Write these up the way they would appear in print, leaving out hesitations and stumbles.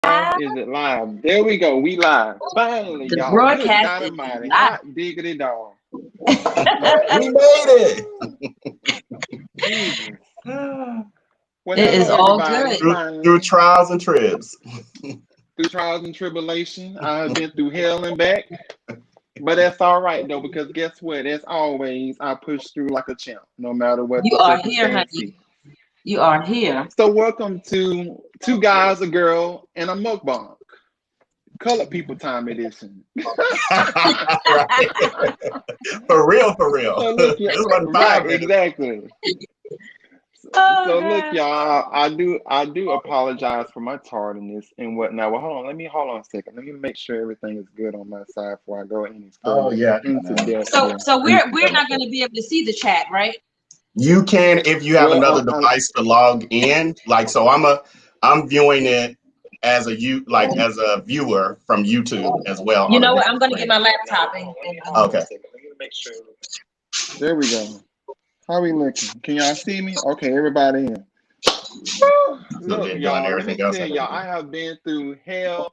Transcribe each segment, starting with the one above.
Is it live? There we go. We live. Finally, The y'all. Good broadcast is dynamite. live. Hot diggity dog. We made Jesus. Well, It is hello, all everybody. good. it. Through Finally, trials and tribs. through trials and tribulation, I have been through hell and back. But that's all right, though, because guess what? As always, I push through like a champ, no matter what You the are here, circumstance honey. is. You are here. So, welcome to Two Guys, a Girl, and a Mukbang. Colored People Time Edition. Right. For real, for real. So look, This yeah, wasn't right, 5 minutes. exactly. Oh So look, God. y'all, I do apologize for my tardiness and whatnot. Well, hold on a second. Let me make sure everything is good on my side before I go any Oh further yeah. into depth So here. so we're not going to be able to see the chat, right? You can if you have Well, another device to log in. Like so I'm viewing it as as a viewer from YouTube as well You on a know what? I'm different going to get screen. my laptop and Okay. there we go. How we looking? Can y'all see me? Okay, everybody in. So Look, they're doing y'all, let me everything else tell I gotta y'all, I have been through hell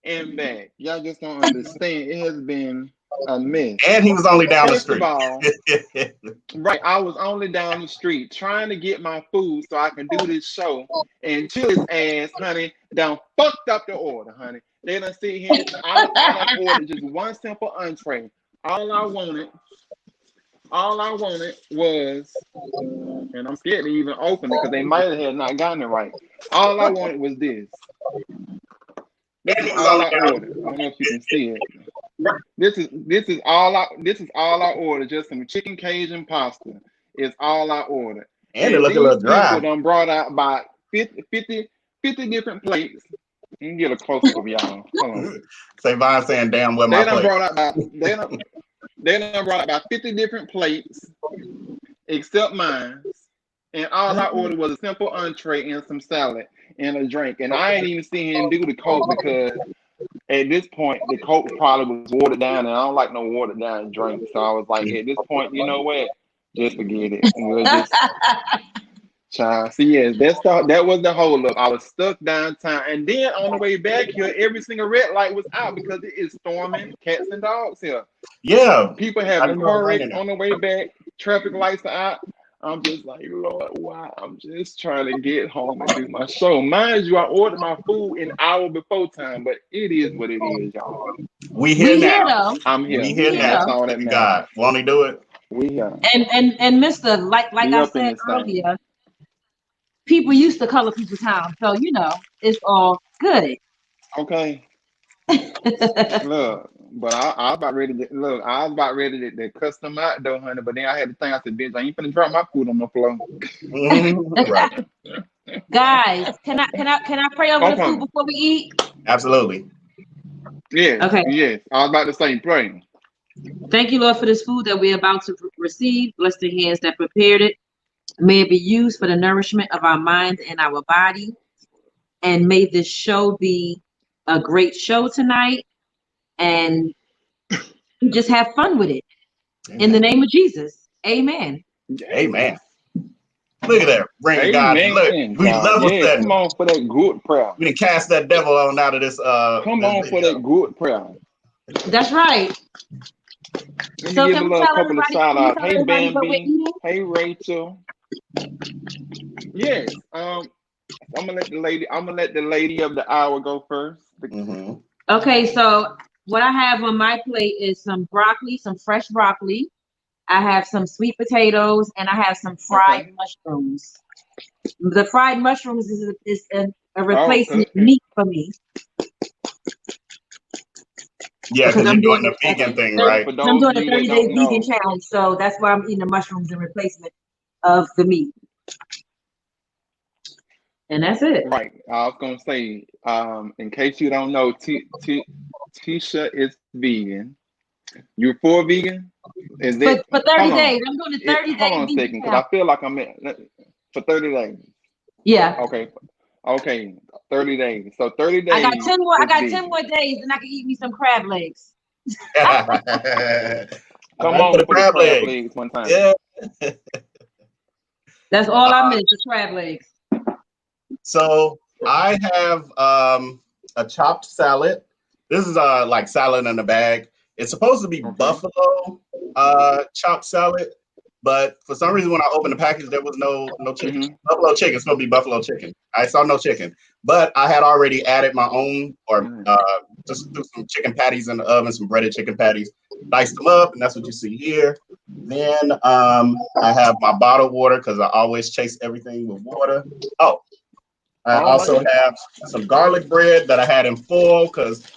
and back. Y'all just don't understand. It has been a mess. And he was only down the First of street. all, right, I was only down the street trying to get my food so I can do this show. And Chili's ass, honey, done fucked up the order, honey. They done sit here. I done ordered just one simple entree. All I wanted, all I wanted was, and I'm scared to even open it because they might have not gotten it right. All I wanted was this. This And is he was all only I down. ordered. I don't know if you can see it. This is all I ordered. Just some chicken Cajun pasta. Is all I ordered. And it And look a these little people dry. done brought out about 50 different plates. You can get a close up of y'all. Hold on. Say Vine saying damn well my They done plate. brought out about they done brought out about 50 different plates except mine. And all I ordered was a simple entree and some salad and a drink. And I ain't even seen him do the coke because at this point the coke probably was watered down, and I don't like no watered down drink. So I was like, at this point, you know what? Just forget it. We'll just child. So yes, that was the hold up. I was stuck downtown, and then on the way back here, every single red light was out because it is storming cats and dogs here. Yeah. People I having didn't know it car was wrecks raining now. on the way back. Traffic lights are out. I'm just like, Lord, why? I'm just trying to get home and do my show. Mind you, I ordered my food an hour before time, but it is what it is, y'all. We here we here now. though. I'm We here, here We here and that's now. though. all that Thank matters. God. Won't he do it? We here. And Mr. Like We I up in said this thing. earlier, people used to color people town. So it's all good. Okay. Look, but I was about ready to look. I was about ready to cuss them out though, honey. But then I had to think. I said, "Bitch, I ain't finna drop my food on the floor." Right. Guys, can I pray over the food Okay. before we eat? Absolutely. Yes. Okay. Yes. I was about to say, pray. Thank you, Lord, for this food that we're about to receive. Bless the hands that prepared it. May it be used for the nourishment of our mind and our body. And may this show be a great show tonight. And just have fun with it. In the Amen. name of Jesus. Amen. Amen. Yes. Look at that. Bringing God. Look, Amen, we God. level Yeah. setting. Come on for that good prayer. We didn't cast that devil on out of this Come this on for video. that good prayer. That's right. Let me So give a can we little tell couple of everybody? shout Can we outs. tell Hey everybody what we're Bambi. eating? Hey Rachel. Yes. I'm gonna let the lady of the hour go first. Mm-hmm. Okay, so what I have on my plate is some broccoli, some fresh broccoli. I have some sweet potatoes, and I have some fried Okay. mushrooms. The fried mushrooms is a Oh, replacement meat for me Yeah, because because I'm you're doing doing the vegan thing, well, right? for I'm those doing of a you that 30-day don't vegan know, challenge. So that's why I'm eating the mushrooms in replacement of the meat, and that's it. right? I was gonna say, in case you don't know, Tisha is vegan. You're for vegan? Is it? For Hold 30 on. days, I'm doing a 30 Hold day on a vegan second, because challenge. I feel like for 30 days. Yeah, Okay. Okay. 30 days. So 30 I got days 10 more. I is got 10 vegan. more days, and I can eat me some crab legs. I'm Come for on the for the crab crab legs. legs one time. Yeah. That's all I Uh, miss, the crab legs. so I have a chopped salad. This is like salad in a bag. It's supposed to be Okay. buffalo chopped salad, but for some reason when I opened the package there was no chicken. Mm-hmm. Buffalo chicken is supposed to be buffalo chicken. I saw no chicken, but I had already added my own or just threw some chicken patties in the oven, some breaded chicken patties, diced them up, and that's what you see here. Then I have my bottled water because I always chase everything with water. Oh, I also have some garlic bread that I had in foil because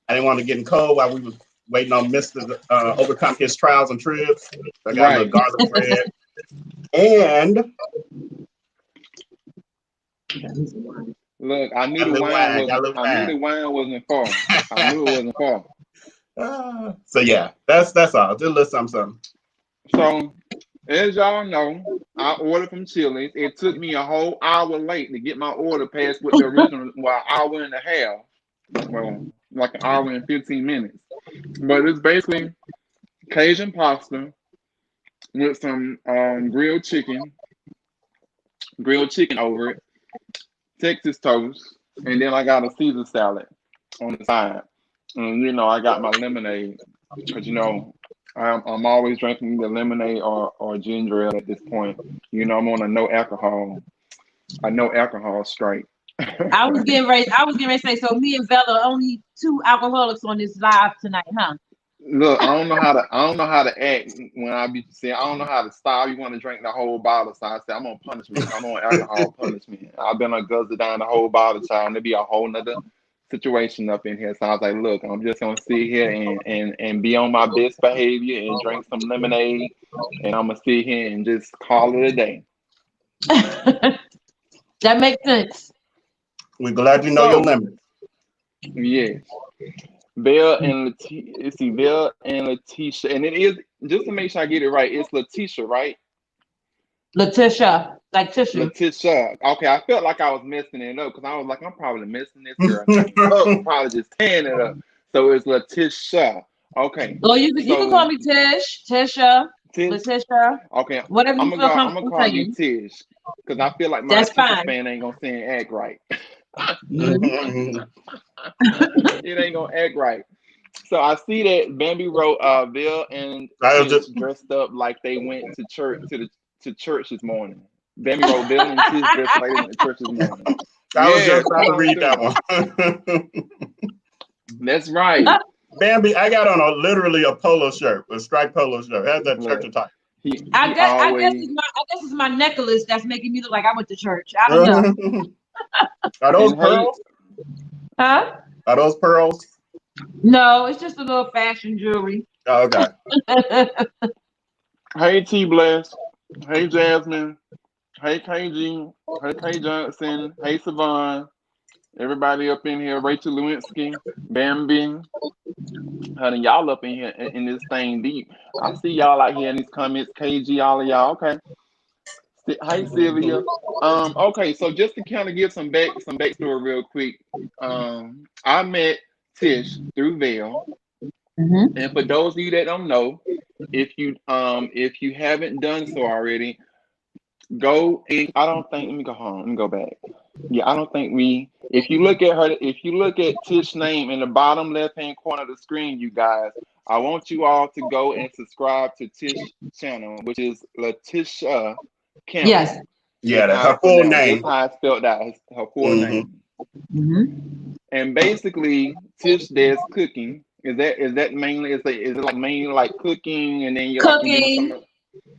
I didn't want to get in cold while we was waiting on Mr. to overcome his trials and tribs. So I got a little garlic bread. And look, I knew the wine wasn't far. I knew it wasn't far. So yeah, that's all. Just a little something. So as y'all know, I ordered from Chili's. It took me a whole hour late to get my order past what the original hour and a half. Well, like an hour and 15 minutes. But it's basically Cajun pasta with some grilled chicken over it, Texas toast, and then I got a Caesar salad on the side. And you know, I got my lemonade because you know I'm always drinking the lemonade or ginger ale at this point. You know, I'm on a no alcohol strike. I was getting ready to say, so me and Bella are only two alcoholics on this live tonight, huh? Look, I don't know how to act when I be saying I don't know how to style. You want to drink the whole bottle, so I say I'm on punishment. I'm on alcohol punishment. I've been on guzzle down the whole bottle, child, and it'd be a whole nother situation up in here. So I was like, look, I'm just gonna sit here and be on my best behavior and drink some lemonade, and I'm gonna sit here and just call it a day. That makes sense. We're glad you know your limits. Yes. Belle and Letitia, and it is just to make sure I get it right. It's Letitia, right? Letitia, like tissue. Letitia. Okay, I felt like I was messing it up because I was like, I'm probably messing this girl name up, probably just tearing it up. So it's Letitia. Okay. Oh, you can call me Tish, Tisha, Letitia. Okay. Whatever you feel I'm comfortable gonna call saying. you Tish because I feel like my Tish fan ain't gonna say and act right. It ain't gonna act right. So I see that Bambi wrote Bill and Tish dressed up like they went to church to church this morning. Bambi wrote Bill and Tish dressed like they went to church this morning. I was just trying to read that one. That's right. Bambi, I got on literally a polo shirt, a striped polo shirt. It has that church attire. I guess it's my necklace that's making me look like I went to church. I don't know. Are those pearls? Huh? Are those pearls? No, it's just a little fashion jewelry. Oh, okay. Hey T Bless. Hey Jasmine. Hey KG. Hey K Johnson. Hey Savon. Everybody up in here. Rachel Lewinsky. Bambi. Honey, y'all up in here in this thing deep. I see y'all out here in these comments. KG, all of y'all. Okay. Hi Sylvia. Okay, so just to kind of give some backstory real quick. I met Tish through Vail. Mm-hmm. And for those of you that don't know, if you haven't done so already, go and let me go home. Let me go back. Yeah, I don't think if you look at Tish's name in the bottom left hand corner of the screen, you guys, I want you all to go and subscribe to Tish's channel, which is Letitia Campbell. Yes. Yeah, that's her full name. That's how I spelled out her full name. Mm-hmm. And basically, Tish does cooking. Is that mainly? Is it like mainly like cooking, and then you're cooking? Like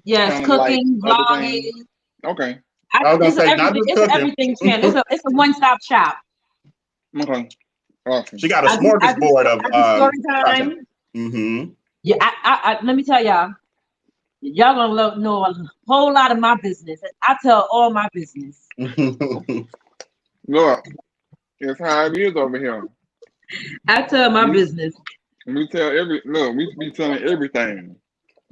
yes, cooking, like vlogging. Okay. It's everything channel. It's a one-stop shop. Okay. Awesome. She got a smorgasbord of story time. Mm-hmm. Yeah, I let me tell y'all. Y'all gonna know a whole lot of my business. I tell all my business. Look, it's how it is over here. I tell my business. We be telling everything.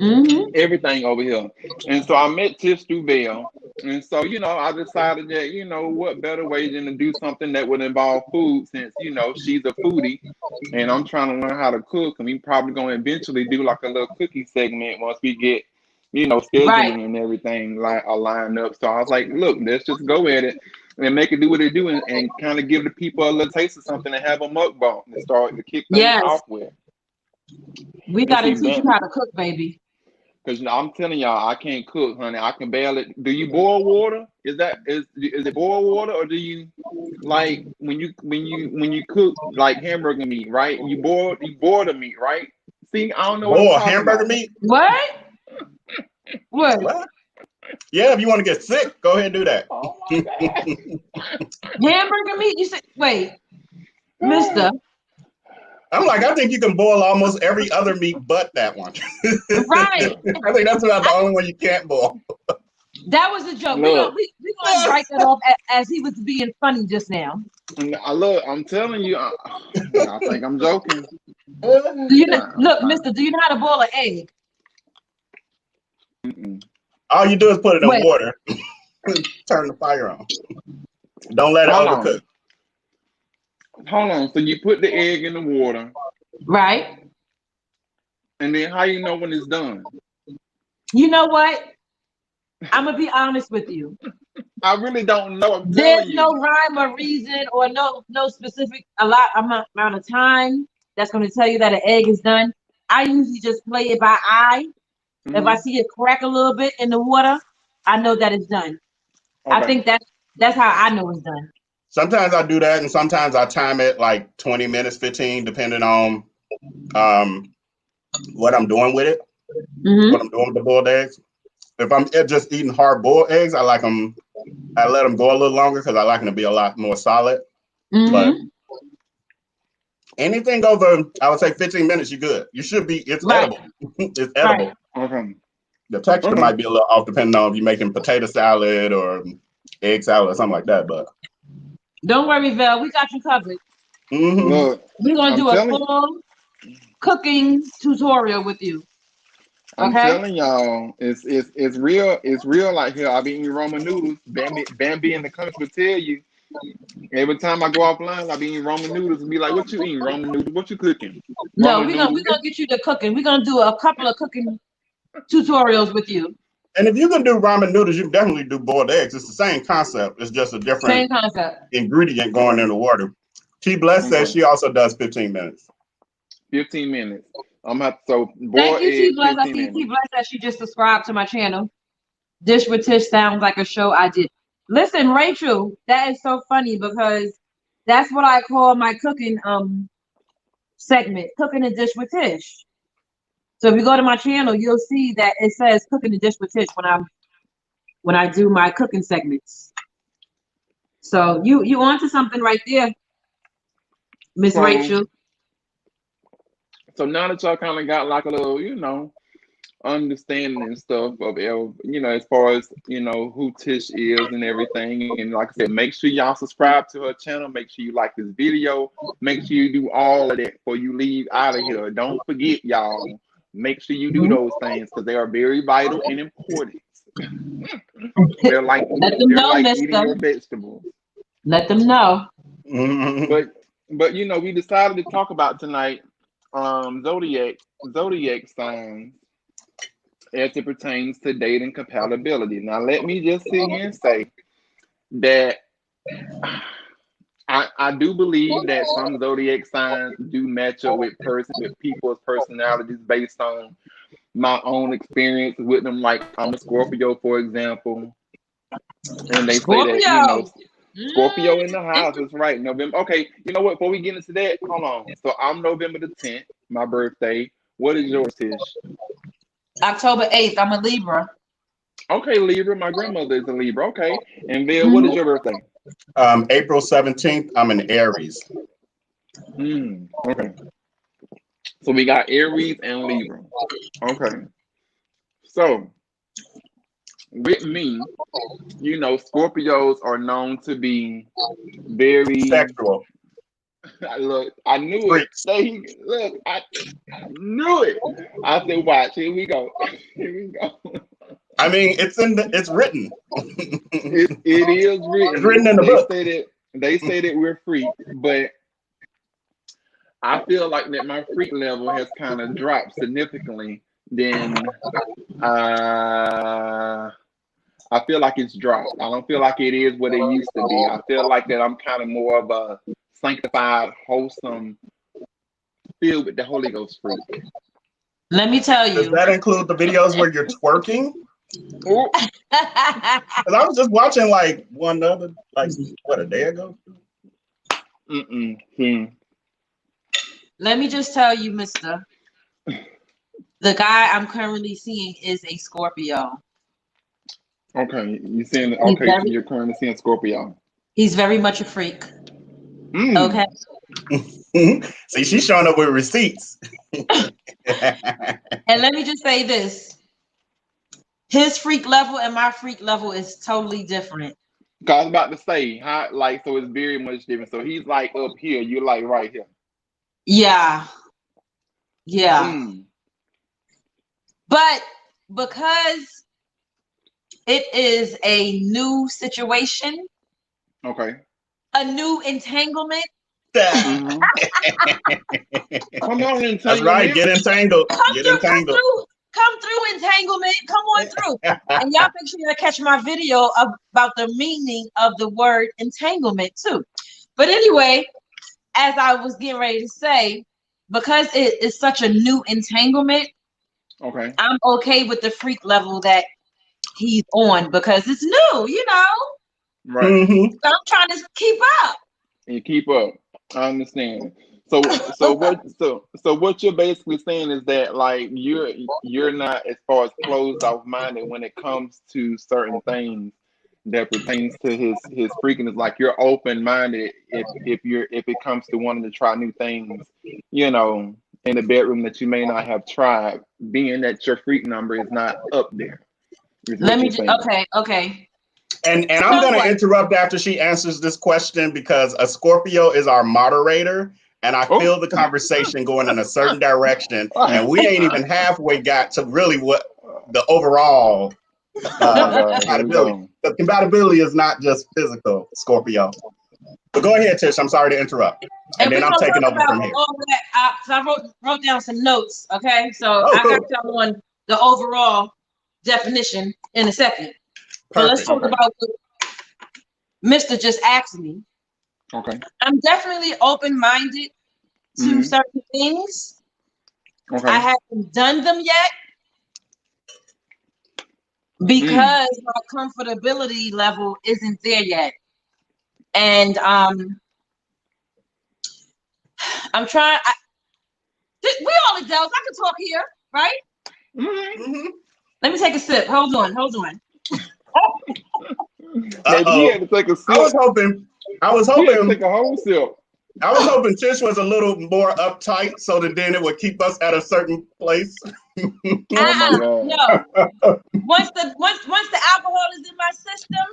Mm-hmm. Everything over here. And so I met Tish through Vail. And so, I decided that, what better way than to do something that would involve food since, she's a foodie and I'm trying to learn how to cook. And we probably going to eventually do like a little cooking segment once we get, scheduling and everything like lined up. So I was like, look, let's just go at it. and make it do what they do, and kind of give the people a little taste of something and have a mukbang and start to kick things Yes, off with. we And got to see teach that, you how to cook, baby. because I'm telling y'all, I can't cook, honey. I can barely. Do you boil water? Is it boiled water, or do you like when you cook like hamburger meat, right? You boil the meat, right? See, I don't know what I'm Boy, talking hamburger about. meat? What? What? What? Yeah, if you want to get sick, go ahead and do that. Oh my god. Hamburger meat? You said, wait, Mister. I'm like, I think you can boil almost every other meat but that one. Right. I think that's about the only one you can't boil. That was a joke. Look, We gonna write that off as he was being funny just now. I'm telling you, I think I'm joking. Do you know, Nah, look, Mister? Do you know how to boil an egg? mm-mm. All you do is put it in Wait, water, turn the fire on. Don't let it Hold overcook. on, hold on. So you put the egg in the water, right? and then how you know when it's done? You know what? I'm gonna be honest with you. I really don't know. I'm There's telling no you. rhyme or reason or no specific amount of time that's gonna tell you that an egg is done. I usually just play it by eye. If I Hmm. see it crack a little bit in the water, I know that it's done. I Okay. think that's how I know it's done. Sometimes I do that, and sometimes I time it like 20 minutes, 15, depending on um, what I'm doing with it, what Mm-hmm. I'm doing with the boiled eggs. If I'm just eating hard boiled eggs, I let them go a little longer because I like them to be a lot more solid. But Mm-hmm. anything over, I would say 15 minutes, you're good. It's Right. edible. It's Right. edible. Okay. The texture Okay. might be a little off depending on if you're making potato salad or egg salad or something like that. But Don't worry, Vel. We got you covered. mhm. Look, We're gonna I'm do a telling full cooking tutorial with you. I'm Okay? telling y'all, it's real. It's real out here. I be eating ramen noodles. Bambi in the country will tell you. Every time I go offline, I be eating ramen noodles and be like, "What you eating? Ramen noodles? What you cooking? No, Ramen we're noodles." gonna get you to cooking. We're gonna do a couple of cooking tutorials with you. And if you can do ramen noodles, you can definitely do boiled eggs. It's the same concept. It's just a different Same concept. ingredient going in the water. T Bless says Okay, she also does 15 minutes. 15 minutes. I'm have so Thank boiled you, T eggs, Bless. I 15 see T minutes. Bless that she just subscribed to my channel. Dish with Tish sounds like a show I did. Listen, Rachel, that is so funny because that's what I call my cooking segment, cooking a dish with Tish. So if you go to my channel, you'll see that it says cooking a dish with Tish when I do my cooking segments. So you onto something right there, Miss So Rachel. so now that y'all kind of got like a little, understanding and stuff of as far as who Tish is and everything. And like I said, make sure y'all subscribe to her channel. Make sure you like this video. Make sure you do all of that before you leave out of here. Don't forget, y'all. Make sure you do those things because they are very vital and important. They're like Let them they're know, like eating mister. your vegetables. Let them know. Mhm. But we decided to talk about tonight zodiac signs as it pertains to dating compatibility. Now, let me just sit here and say that I do believe that some zodiac signs do match up with people's personalities based on my own experience with them. Like I'm a Scorpio, for example, and they say that Scorpio. Scorpio in the Mm. house is right. November. Okay, you know what? Before we get into that, hold on. So I'm November the 10th, my birthday. What is yours, Tish? October 8th, I'm a Libra. Okay, Libra. My grandmother is a Libra. Okay, and Bill, what is Mhm. your birthday? April 17th, I'm an Aries. Okay. So we got Aries and Libra. Okay. So with me, Scorpios are known to be very. Sexual. Look, I knew it. Freaks. Look, I knew it. I said, watch. Here we go. Here we go. I mean, it's written. It is It's written. written in the They book. say that we're freaks, but I feel like that my freak level has kind of dropped significantly than uh I feel like it's dropped. I don't feel like it is what it used to be. I feel like that I'm kind of more of a sanctified, wholesome, filled with the Holy Ghost freak. Let me tell Does you. that include the videos where you're twerking? Ooh. Because I was just watching like one other, like what, a day ago? Let me just tell you, Mister. The guy I'm currently seeing is a Scorpio. Okay, you seeing? Okay, so you're currently seeing Scorpio. He's very much a freak. Okay. See, she's showing up with receipts. And let me just say this. His freak level and my freak level is totally different. Cause I was about to say, how, like, so it's very much different. So he's like up here, you're like right here. Yeah. Yeah. But because it is a new situation, Okay. a new entanglement. Come on, entanglement. That's right. Get entangled. Come through entanglement. Come on through. And y'all make sure you catch my video about the meaning of the word entanglement too. But anyway, as I was getting ready to say, because it is such a new entanglement, okay, I'm okay with the freak level that he's on because it's new, you know. Right. So I'm trying to keep up. You keep up. I understand. So what you're basically saying is that like you're not as far as closed off minded when it comes to certain things that pertains to his freaking. Like you're open minded if it comes to wanting to try new things, you know, in the bedroom that you may not have tried, being that your freak number is not up there. Let me okay. And I'm going to interrupt after she answers this question because a Scorpio is our moderator. And I feel the conversation going in a certain direction. And we ain't even halfway got to really what the overall compatibility. The compatibility is not just physical, Scorpio. But go ahead, Tish. I'm sorry to interrupt. And then I'm taking over from here. So I wrote down some notes. Okay. So I got y'all on the overall definition in a second. But let's talk about what Mr. just asked me. Okay. I'm definitely open-minded to certain things. Okay. I haven't done them yet because my comfortability level isn't there yet. And I'm trying. We all adults. I can talk here, right? Let me take a sip. Hold on. Maybe you had to take a sip. I was hoping to take a whole sip. I was hoping Tish was a little more uptight so that then it would keep us at a certain place. Oh my God. No. Once the alcohol is in my system,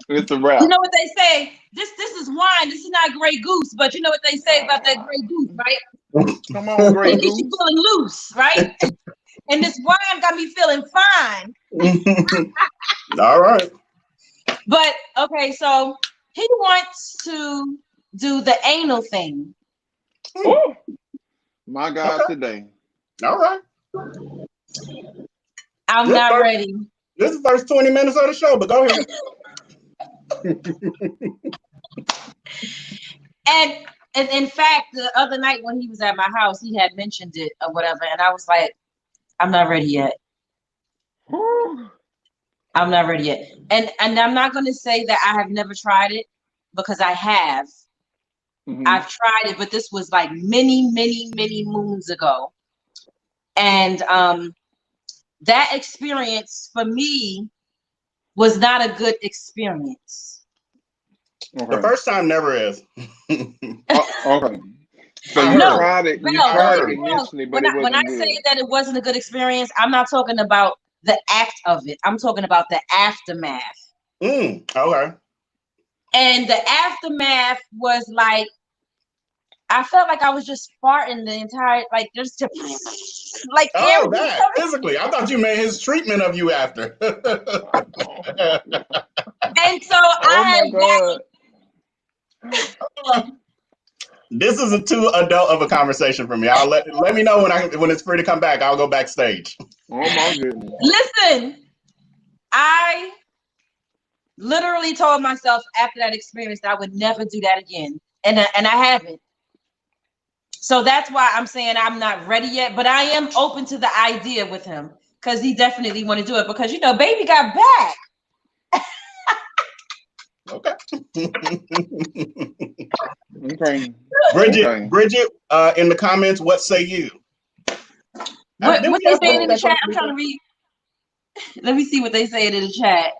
it's a wrap. You know what they say? This is wine. This is not Grey Goose, but you know what they say about that Grey Goose, right? Come on, Grey Goose. You feeling loose, right? And this wine got me feeling fine. All right. But okay, so he wants to do the anal thing. Oh, my God, today. All right. I'm not ready. This is the first 20 minutes of the show, but go ahead. And in fact, the other night when he was at my house, he had mentioned it or whatever, and I was like, I'm not ready yet. I'm not ready yet. And I'm not going to say that I have never tried it because I have. I've tried it, but this was like many moons ago. And that experience for me was not a good experience. The first time never is. Okay. So you tried it. You tried it initially, but it wasn't when I good. say that it wasn't a good experience, I'm not talking about the act of it. I'm talking about the aftermath. Okay. And the aftermath was like, I felt like I was just farting the entire, like just like air. That physically. I thought you meant his treatment of you after. And so I had This is a too adult of a conversation for me. I'll let me know when it's free to come back. I'll go backstage. Oh my goodness. Listen, I literally told myself after that experience that I would never do that again, and I haven't. So that's why I'm saying I'm not ready yet, but I am open to the idea with him because he definitely want to do it because baby got back. Okay. Okay. Bridget, in the comments, what say you? What they saying in the chat? I'm trying to read. Let me see what they saying in the chat.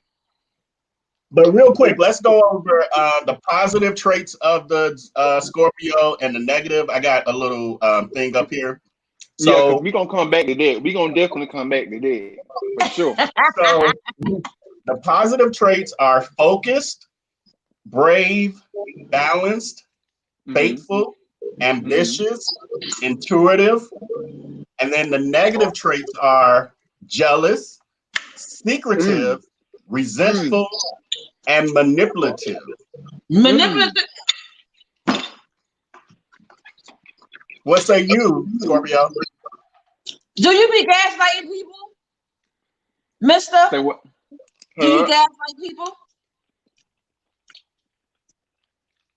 But real quick, let's go over the positive traits of the Scorpio and the negative. I got a little thing up here. So we're gonna come back to that. We're gonna definitely come back to that for sure. So the positive traits are focused, brave, balanced, faithful, ambitious, intuitive. And then the negative traits are jealous, secretive, resentful, and manipulative. Manipulative. What say you, Scorpio? Do you be gaslighting people, mister? Say what? Do you gaslight people?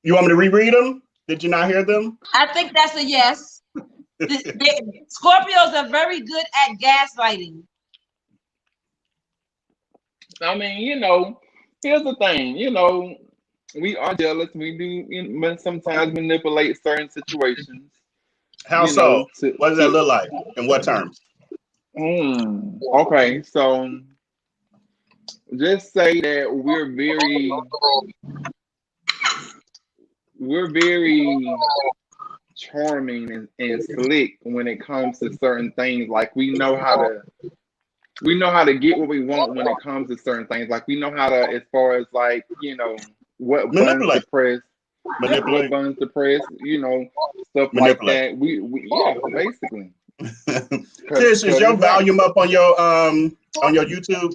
You want me to reread them? Did you not hear them? I think that's a yes. Scorpios are very good at gaslighting. I mean, here's the thing. We are jealous. We do sometimes manipulate certain situations. How so? What does that look like? In what terms? Okay, so just say that we're very charming and slick when it comes to certain things. Like we know how to get what we want when it comes to certain things. Like we know how to, as far as like what buttons to press, what buttons to press, stuff like that. We basically. Tish, is your volume up on your YouTube?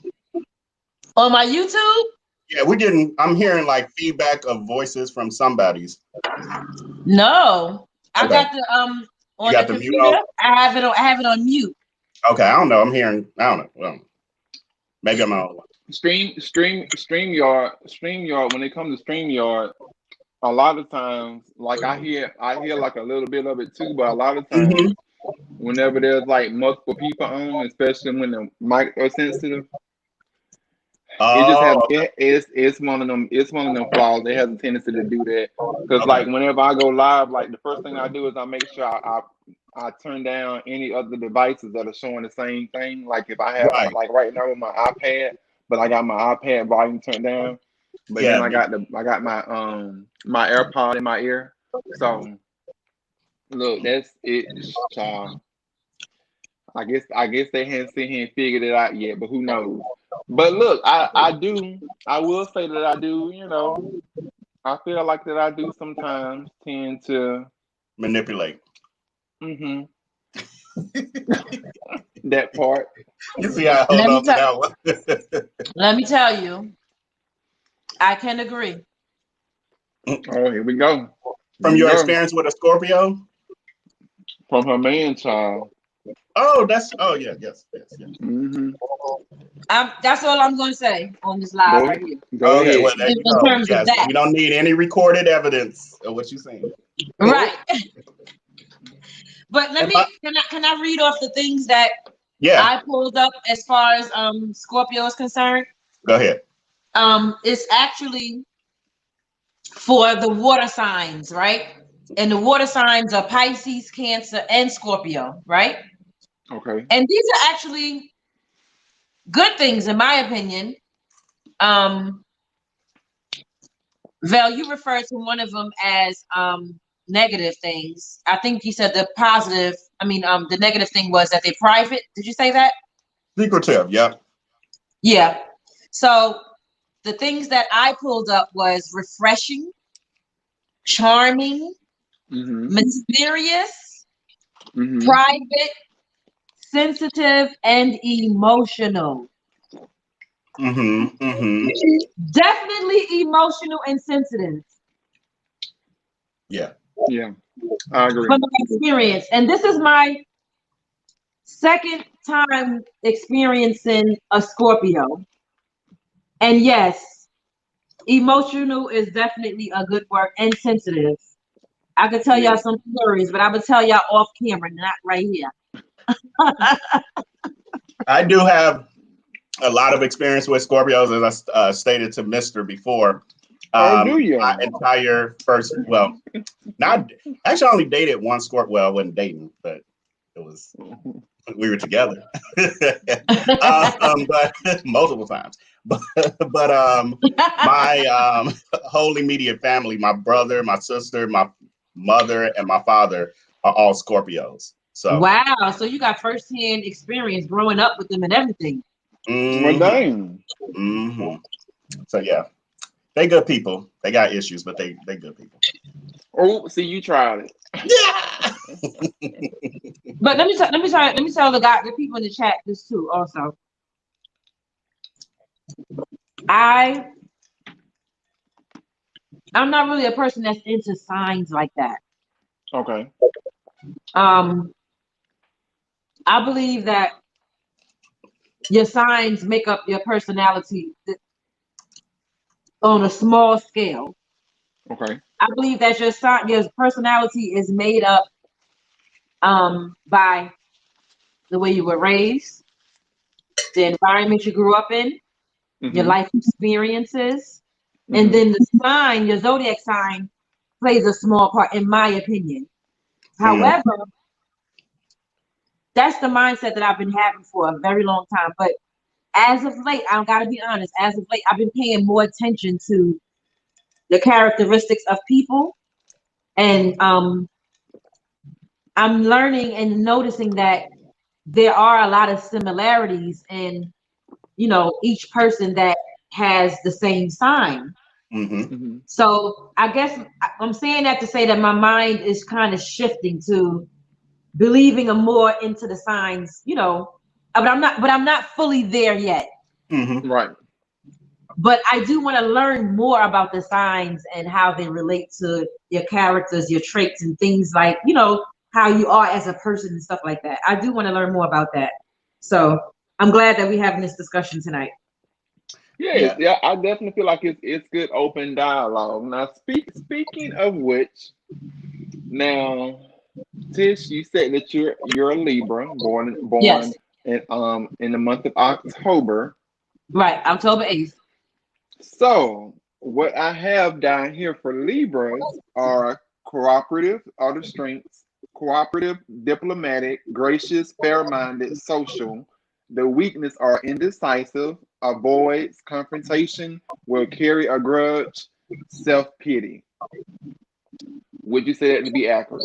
On my YouTube? Yeah, I'm hearing like feedback of voices from somebody's. No. I got the on the computer. I have it on mute. Okay, I don't know. I don't know. Well, maybe I'm on. StreamYard. When it comes to StreamYard, a lot of times, like I hear like a little bit of it too, but a lot of times, whenever there's like multiple people on, especially when the mic are sensitive, it's one of them flaws. It has a tendency to do that because like whenever I go live, like the first thing I do is I make sure I turn down any other devices that are showing the same thing. Like if I have like right now with my iPad, but I got my iPad volume turned down, but then I got my my AirPod in my ear. So look, that's it, child. I guess they haven't seen here and figured it out yet, but who knows? But look, I will say that I do, I feel like that I do sometimes tend to manipulate. That part. You see how I hold on to that one. Let me tell you, I can agree. Oh, here we go. From your experience with a Scorpio? From her man child. Oh, yes. That's all I'm going to say on this live right here. Go ahead. Well, in terms of that, we don't need any recorded evidence of what you're saying. Right. But can I read off the things that I pulled up as far as Scorpio is concerned? Go ahead. It's actually for the water signs, right? And the water signs are Pisces, Cancer, and Scorpio, right? Okay. And these are actually good things, in my opinion. Val, you referred to one of them as negative things. I think you said the negative thing was that they're private. Did you say that? Secretive, yeah. Yeah. So the things that I pulled up was refreshing, charming, mysterious, private, sensitive, and emotional. Definitely emotional and sensitive. Yeah. Yeah. I agree. From my experience. And this is my second time experiencing a Scorpio. And yes, emotional is definitely a good word, and sensitive. I could tell y'all some stories, but I would tell y'all off camera, not right here. I do have a lot of experience with Scorpios, as I stated to Mister before. Do you? My entire first, well, not actually, I only dated one Scorpio. Well, I wasn't dating, but it was we were together, but multiple times. But my whole immediate family, my brother, my sister, my mother, and my father are all Scorpios. So wow, so you got firsthand experience growing up with them and everything. Well, dang. So yeah, they good people. They got issues, but they good people. Oh, see, you tried it. Yeah. But let me tell the people in the chat this too. Also, I'm not really a person that's into signs like that. Okay. I believe that your signs make up your personality on a small scale. Okay. I believe that your personality is made up by the way you were raised, the environment you grew up in, your life experiences, and then the sign, your zodiac sign, plays a small part, in my opinion. However, that's the mindset that I've been having for a very long time. But as of late, I gotta be honest, as of late, I've been paying more attention to the characteristics of people. And I'm learning and noticing that there are a lot of similarities in, each person that has the same sign. So I guess I'm saying that to say that my mind is kind of shifting to believing more into the signs, but I'm not fully there yet. Right. But I do want to learn more about the signs and how they relate to your characters, your traits, and things like, how you are as a person and stuff like that. I do want to learn more about that. So I'm glad that we're having this discussion tonight. Yeah, I definitely feel like it's good open dialogue. Now, speaking of which, now, Tish, you said that you're a Libra, born Yes. in the month of October. Right, October 8th. So what I have down here for Libras are cooperative, are the strengths, cooperative, diplomatic, gracious, fair-minded, social. The weakness are indecisive, avoids confrontation, will carry a grudge, self-pity. Would you say that to be accurate?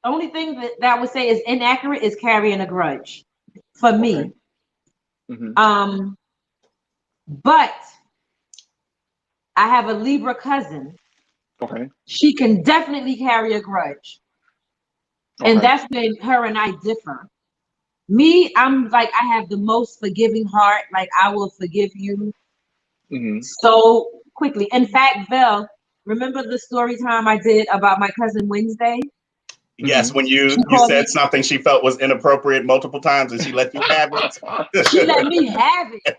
Only thing that I would say is inaccurate is carrying a grudge for me. But I have a Libra cousin. Okay. She can definitely carry a grudge. Okay. And that's when her and I differ. Me, I'm like, I have the most forgiving heart. Like, I will forgive you so quickly. In fact, Vel, remember the story time I did about my cousin Wednesday? Yes, when you said something she felt was inappropriate multiple times and she let you have it. She let me have it.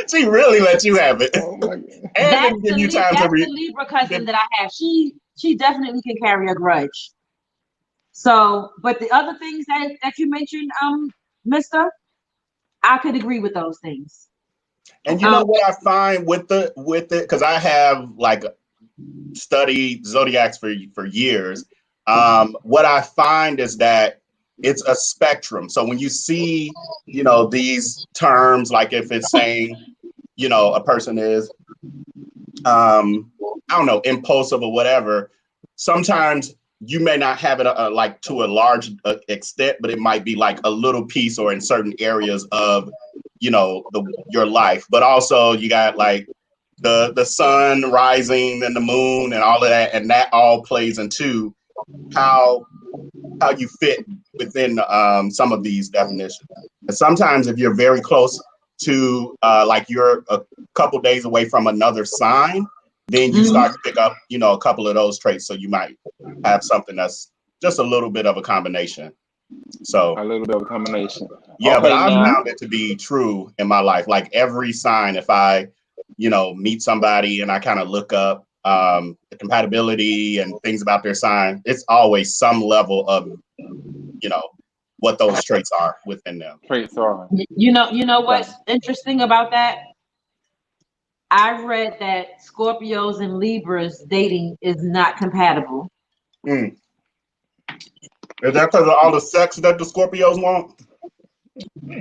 She really let you have it. Oh my God. And that's give the, you time that's to read. the Libra cousin that I have. She definitely can carry a grudge. So, but the other things that you mentioned, Mister, I could agree with those things. And you know what I find with it, because I have like studied zodiacs for years. What I find is that it's a spectrum. So when you see, these terms, like if it's saying, a person is, I don't know, impulsive or whatever, sometimes you may not have it like to a large extent, but it might be like a little piece or in certain areas of, your life. But also you got like the sun rising and the moon and all of that, and that all plays into how you fit within some of these definitions. And sometimes if you're very close to like you're a couple days away from another sign, then you start to pick up, a couple of those traits. So you might have something that's just a little bit of a combination. So A little bit of a combination. yeah, but Okay, I've now. found it to be true in my life. Like every sign, if I, meet somebody and I kind of look up the compatibility and things about their sign, it's always some level of, what those traits are within them. Traits are. You know what's interesting about that? I read that Scorpios and Libras dating is not compatible. Mm. Is that because of all the sex that the Scorpios want?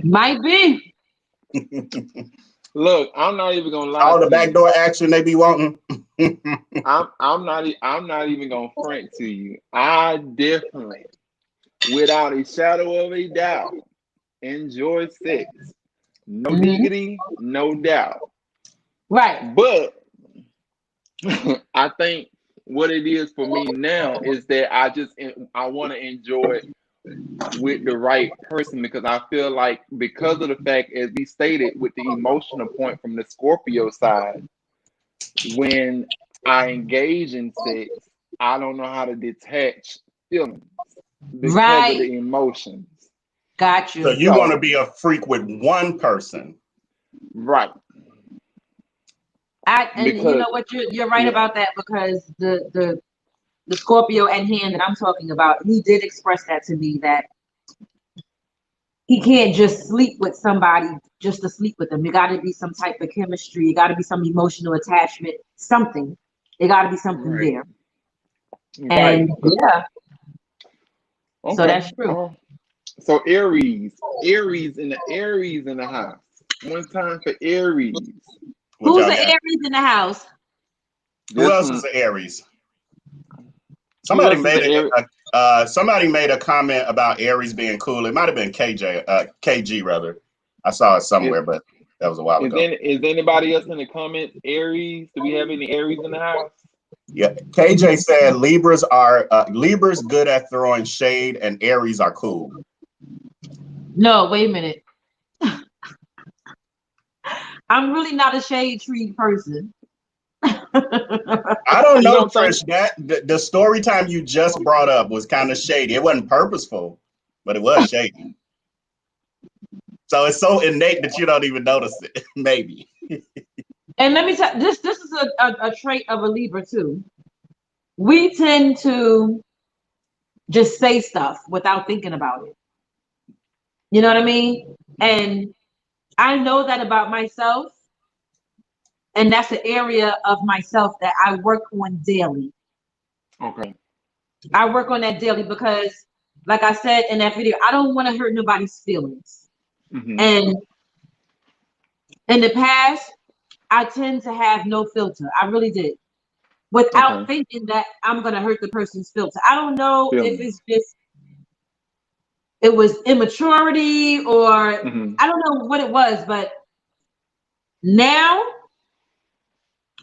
Might be. Look, I'm not even gonna lie All the to you. backdoor action they be wanting. I'm not even gonna front to you. I definitely, without a shadow of a doubt, enjoy sex. No diggity, no doubt. Right. But I think what it is for me now is that I want to enjoy it with the right person, because I feel like, because of the fact, as we stated, with the emotional point from the Scorpio side, when I engage in sex, I don't know how to detach feelings because of Right. the emotions. Got you. So you want to be a freak with one person. Right. And you know what, you're right about that, because the Scorpio at hand that I'm talking about, he did express that to me, that he can't just sleep with somebody just to sleep with them. You got to be some type of chemistry. You got to be some emotional attachment, something. It got to be something there. Right. And yeah. Okay. So that's true. So Aries in the house. One time for Aries. Who's the Aries in the house? Who else is the Aries? Somebody made a comment about Aries being cool. It might have been KG rather. I saw it somewhere, but that was a while ago. Is anybody else in the comments Aries? Do we have any Aries in the house? Yeah, KJ said Libras good at throwing shade, and Aries are cool. No, wait a minute. I'm really not a shade tree person. I don't know, Trish. The story time you just brought up was kind of shady. It wasn't purposeful, but it was shady. So it's so innate that you don't even notice it. Maybe. And let me tell you, this is a trait of a Libra too. We tend to just say stuff without thinking about it. You know what I mean? And I know that about myself. And that's an area of myself that I work on daily. Okay. I work on that daily because, like I said in that video, I don't want to hurt nobody's feelings. Mm-hmm. And in the past, I tend to have no filter. I really did. Without thinking that I'm going to hurt the person's filter. I don't know if it's just, it was immaturity or I don't know what it was, but now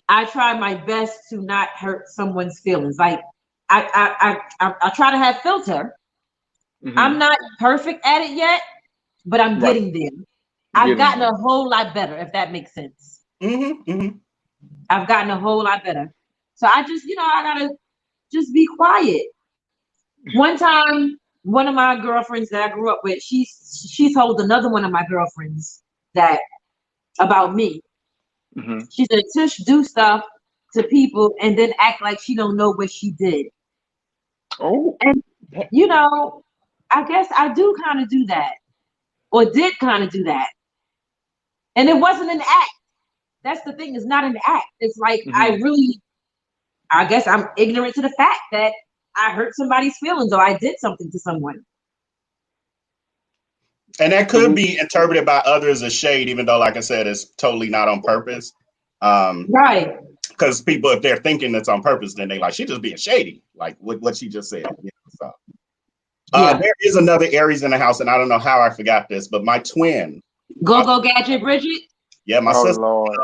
I try my best to not hurt someone's feelings. Like I try to have filter. I'm not perfect at it yet, but I'm getting there. I've gotten a whole lot better, if that makes sense. I've gotten a whole lot better. So I just, I gotta just be quiet. One time, one of my girlfriends that I grew up with, she told another one of my girlfriends that about me. She said, Tish do stuff to people and then act like she don't know what she did. Oh. And I guess I do kind of do that. Or did kind of do that. And it wasn't an act. That's the thing, it's not an act. It's like I guess I'm ignorant to the fact that I hurt somebody's feelings or I did something to someone. And that could be interpreted by others as shade, even though, like I said, it's totally not on purpose. Right. Because people, if they're thinking that's on purpose, then they like, she just being shady, like what she just said. So. There is another Aries in the house, and I don't know how I forgot this, but my twin. Go Gadget Bridget? Yeah, my sister. Lord.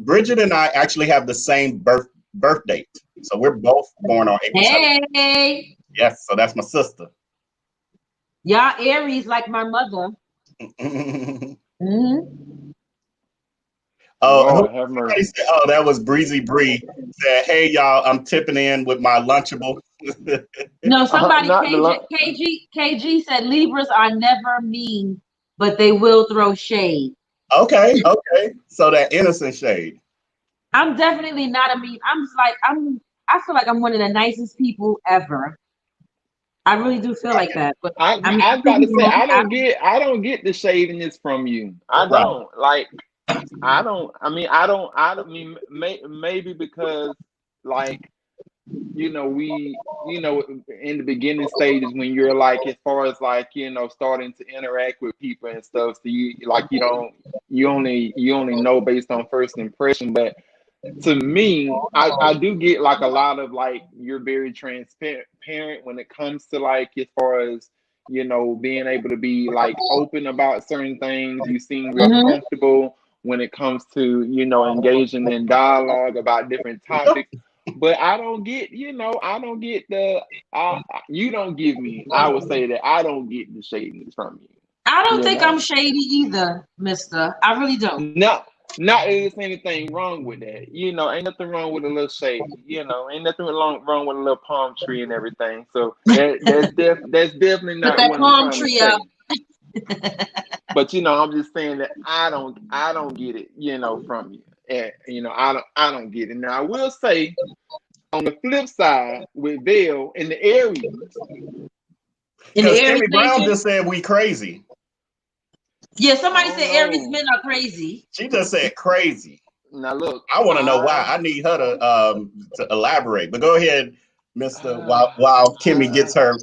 Bridget and I actually have the same birth date. So we're both born on April 7th. Hey. Yes, so that's my sister. Y'all Aries like my mother. Somebody said, that was Breezy Bree. Said, hey, y'all, I'm tipping in with my Lunchable. No, somebody Not the KG said Libras are never mean, but they will throw shade. Okay. So that innocent shade. I'm definitely not a mean. I feel like I'm one of the nicest people ever. I really do feel like that. But I mean, I was I could about be to say wrong. I don't get the shadiness from you. I Right. don't like. I don't. I mean, I don't. I don't mean maybe because like in the beginning stages when you're like as far as like starting to interact with people and stuff. So you only know based on first impression, but to me, I do get like a lot of like you're very transparent when it comes to like as far as being able to be like open about certain things. You seem real Mhm. comfortable when it comes to engaging in dialogue about different topics. But I don't get I don't get you don't give me. I would say that I don't get the shadiness from you. I don't You think I'm know, shady either, Mister. I really don't. not that there's anything wrong with that. Ain't nothing wrong with a little shade. Ain't nothing wrong with a little palm tree and everything. So that's definitely Put not that what I'm palm trying to tree up. say. But I'm just saying that I don't get it. From you. And, I don't get it. Now I will say on the flip side with Vail and the Aries. In the Because Aries Kimmy Brown Nation. just said we crazy. Yeah, I somebody don't said Aries know. men are crazy. She just said crazy. Now look, I want to know why. I need her to elaborate. But go ahead, Mister. While Kimmy gets her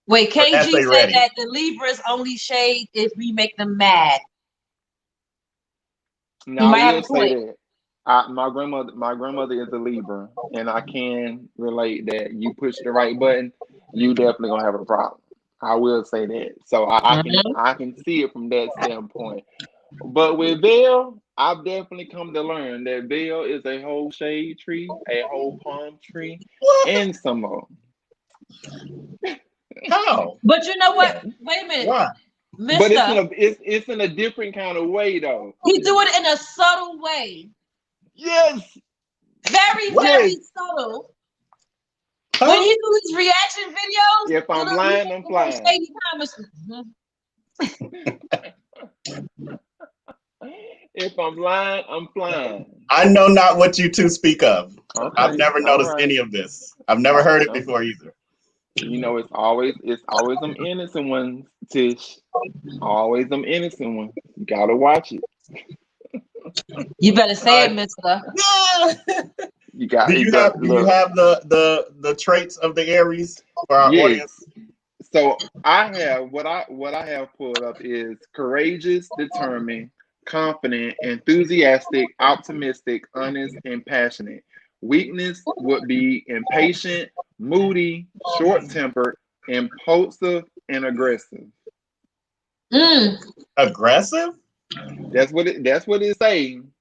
Wait, KG essay said ready. that the Libras only shade if we make them mad. You now I might have a will say point. that my grandmother is a Libra, and I can relate that you push the right button, you definitely gonna have a problem. I will say that. So Mhm. I can see it from that standpoint. But with Vail, I've definitely come to learn that Vail is a whole shade tree, a whole palm tree, What? and some more. How? But you know what? Wait a minute, Why? But Mister. it's in a different kind of way though. He do it in a subtle way. Yes, Very, What? yes. very subtle. When Huh? he do his reaction videos, If I'm he blind, make I'm the little flying. shady comments. Mhm. If I'm blind, I'm flying. I know not what you two speak of. I've Okay, never all noticed right. any of this. I've never heard it No, before either. it's always them innocent ones, Tish. Always them innocent ones. You gotta watch it. You better say Uh, it, Mister. You do got you look. have the traits of the Aries for our Yes. audience? So I have what I have pulled up is courageous, determined, confident, enthusiastic, optimistic, honest, and passionate. Weakness would be impatient, moody, short-tempered, impulsive, and aggressive. Mm. Aggressive? That's what it's saying.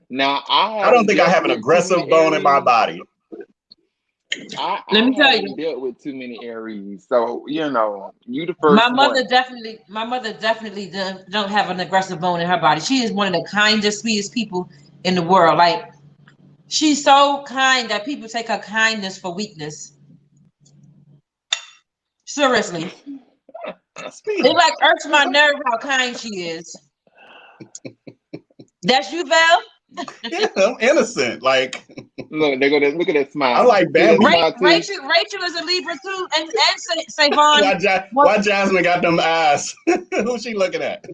Now I I don't haven't think I dealt have an with too many aggressive bone in my Aries. body. Let I me tell haven't you, dealt with too many Aries. So, you the first one. my mother definitely don't have an aggressive bone in her body. She is one of the kindest, sweetest people in the world. Like she's so kind that people take her kindness for weakness. Seriously, it Speed. like irks my nerve how kind she is. That's you, Val. Yeah, I'm innocent. Like Look, they go there. Look at that I'm smile. like See that Bambi. smile, Tish? Rachel is a Libra too, and Savon. Why Jasmine got them eyes? Who's she looking at?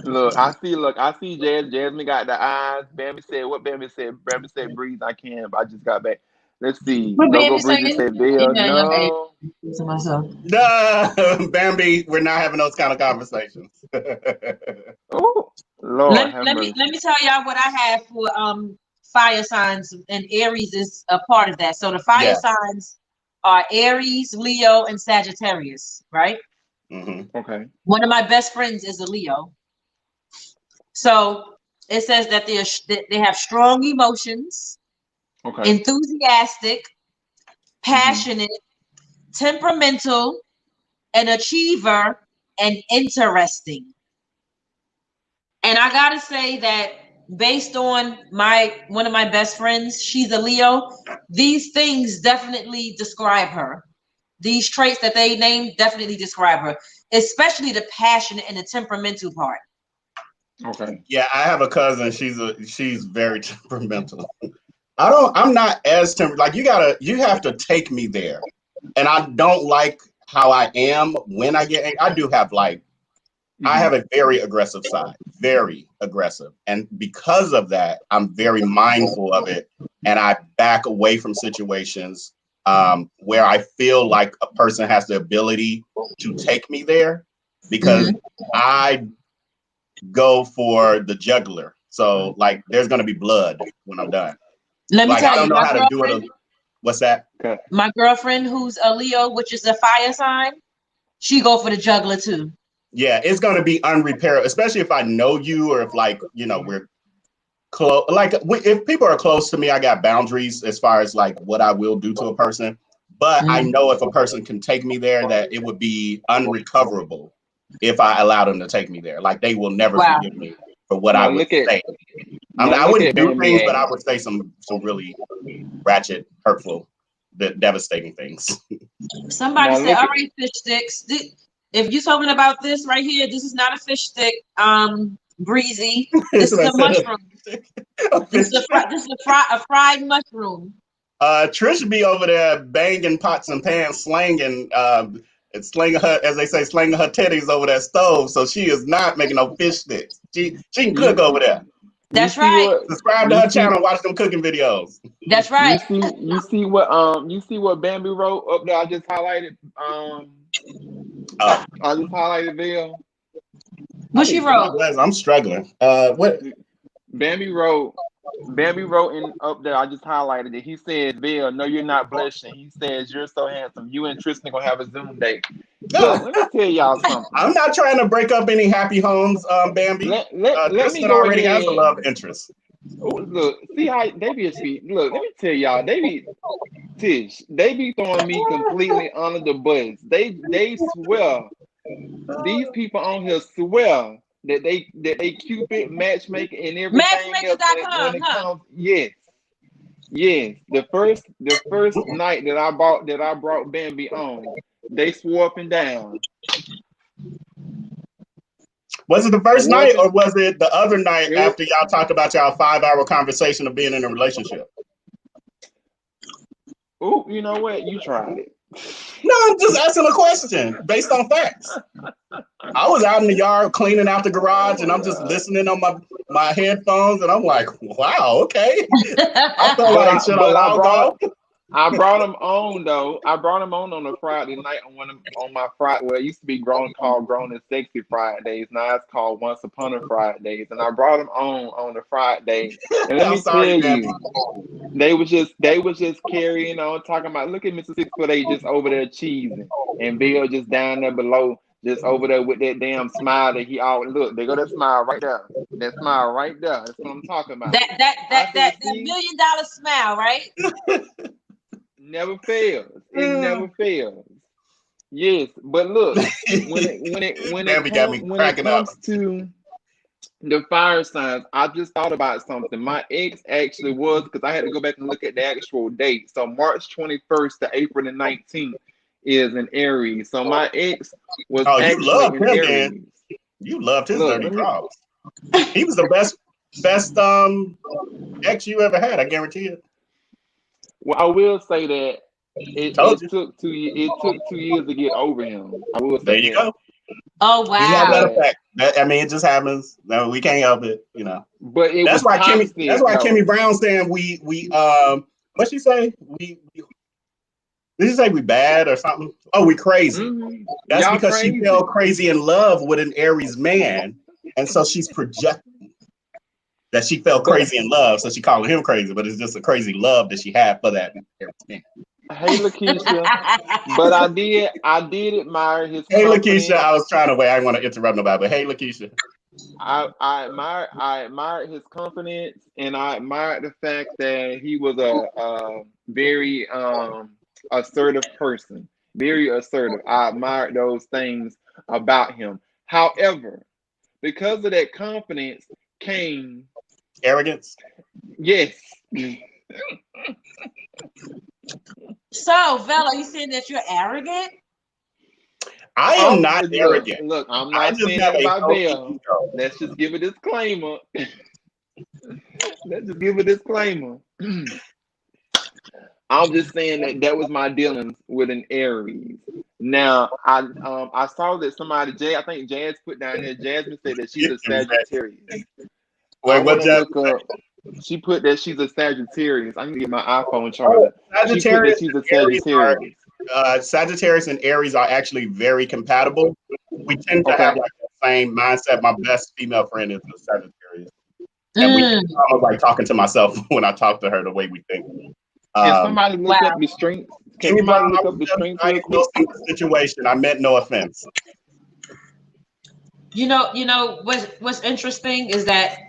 Look, I see Jasmine got the eyes. Bambi said what Bambi said. Bambi said breathe, I can, but I just got back. Let's see. What No go baby Bridget saying? said Bill. Yeah, young baby. No. To myself. No, Bambi, we're not having those kind of conversations. Oh, Lord have Let mercy. me tell y'all what I have for fire signs, and Aries is a part of that. So the fire Yeah. signs are Aries, Leo, and Sagittarius, right? Hmm. Okay. One of my best friends is a Leo. So it says that they have strong emotions, Okay. enthusiastic, Hmm. passionate, temperamental, an achiever, and interesting. And I gotta say that based on one of my best friends, she's a Leo. These things definitely describe her. These traits that they named definitely describe her, especially the passionate and the temperamental part. Okay. Yeah, I have a cousin. She's very temperamental. I'm not as like you have to take me there. And I don't like how I am when I get angry. I do have like I have a very aggressive side, very aggressive. And because of that, I'm very mindful of it. And I back away from situations where I feel like a person has the ability to take me there because I go for the jugular. So like there's going to be blood when I'm done. Let me Like tell I don't you, know how to do it. What's that? Okay. my girlfriend who's a Leo, which is a fire sign, she go for the juggler too. Yeah, it's going to be unrepairable, especially if I know you or if like, we're close. Like if people are close to me, I got boundaries as far as like what I will do to a person. But I know if a person can take me there, that it would be unrecoverable if I allow them to take me there. Like they will never forgive me for what I would say. I wouldn't do things, but I would say some really ratchet, hurtful, devastating things. Somebody said, all right, fish sticks. If you're talking about this right here, this is not a fish stick, Breezy. This is a mushroom. This is a fried mushroom. Trish be over there banging pots and pans, slanging her, as they say, slanging her teddies over that stove. So she is not making no fish sticks. She can cook over there. That's right. Subscribe to her channel, watch them cooking videos. That's right. You see what Bambi wrote up there? I just highlighted. I just highlighted Bill. What she wrote? I'm struggling. What? Bambi wrote in up there. I just highlighted it. He said, "Bill, no, you're not blushing." He says, "You're so handsome. You and Tristan gonna have a Zoom date." Look, let me tell y'all something. I'm not trying to break up any happy homes, Bambi. Let Tristan me go already ahead. has a love interest. Oh, look, see how they be speak. Look, let me tell y'all, they be throwing me completely under the bus. They swear, these people on here swear that they Cupid matchmaking and everything else when it comes. Yes. The first night that I brought Bambi on, they swore up and down. Was it the first night or was it the other night after y'all talked about y'all 5-hour conversation of being in a relationship? Oh, you know what? You tried it. No, I'm just asking a question based on facts. I was out in the yard cleaning out the garage and I'm just listening on my headphones and I'm like, wow, okay. I felt like, should I log off? I brought him on though. I brought him on a Friday night on my Friday. Well, it used to be called Grown and Sexy Fridays. Now it's called Once Upon a Fridays. And I brought him on the Friday. And let me tell you, they was just carrying on, talking about, look at Mr. 6'8" just over there cheesing, and Bill just down there below, just over there with that damn smile that he always look. They go that smile right there. That smile right there. That's what I'm talking about. That $1 million smile, right? Never fails. It never fails. Yes, but look, when it comes to the fire signs, I just thought about something. My ex actually was, because I had to go back and look at the actual date. So March 21st to April the 19th is an Aries. So my ex was actually in Aries. Man. You loved his dirty draws. He was the best ex you ever had, I guarantee it. Well, I will say that it took 2 years. It took 2 years to get over him. I will say there you go. Oh wow! We have that effect. I mean, it just happens. No, we can't help it, you know. But that's why Kimmy Brown saying we what she say? Did she say we bad or something? Oh, we crazy. Mm-hmm. That's y'all because crazy. She fell crazy in love with an Aries man, and so she's projecting that she fell crazy in love. So she calling him crazy, but it's just a crazy love that she had for that Aries man. Hey Lakeisha, but I did admire his. Hey Lakeisha, I was trying to wait. I didn't want to interrupt nobody, but hey Lakeisha. I admired his confidence, and I admired the fact that he was a very assertive person, very assertive. I admired those things about him. However, because of that confidence came Arrogance. Yes. So, Vel, are you saying that you're arrogant? I am not arrogant. Look, I'm I not just saying have that a about healthy Vel. ego. Let's just give a disclaimer. Let's just give a disclaimer. I'm just saying that that was my dealings with an Aries. Now, I saw that somebody, I think Jazz put down there. Jasmine said that she's a Sagittarius. I Wait, want what? to look up. She put that she's a Sagittarius. I need to get my iPhone Oh, charger. She put that she's a Sagittarius. Sagittarius and Aries are actually very compatible. We tend to have Okay. like the same mindset. My best female friend is a Sagittarius, and we Mm, I was like talking to myself when I talk to her the way we think. Can Um, somebody look up wow. the strengths? Can Anybody, somebody I look was up the just strengths real quick? diagnosing the situation. I meant no offense. You know what's interesting is that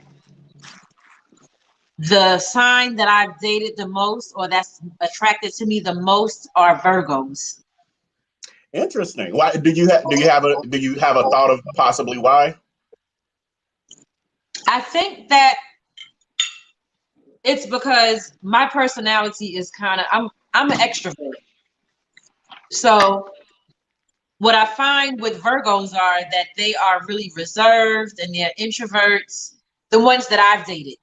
the sign that I've dated the most, or that's attracted to me the most, are Virgos. Interesting. Why do you have a thought of possibly why? I think that it's because my personality is kind of I'm an extrovert. So what I find with Virgos are that they are really reserved and they're introverts, the ones that I've dated.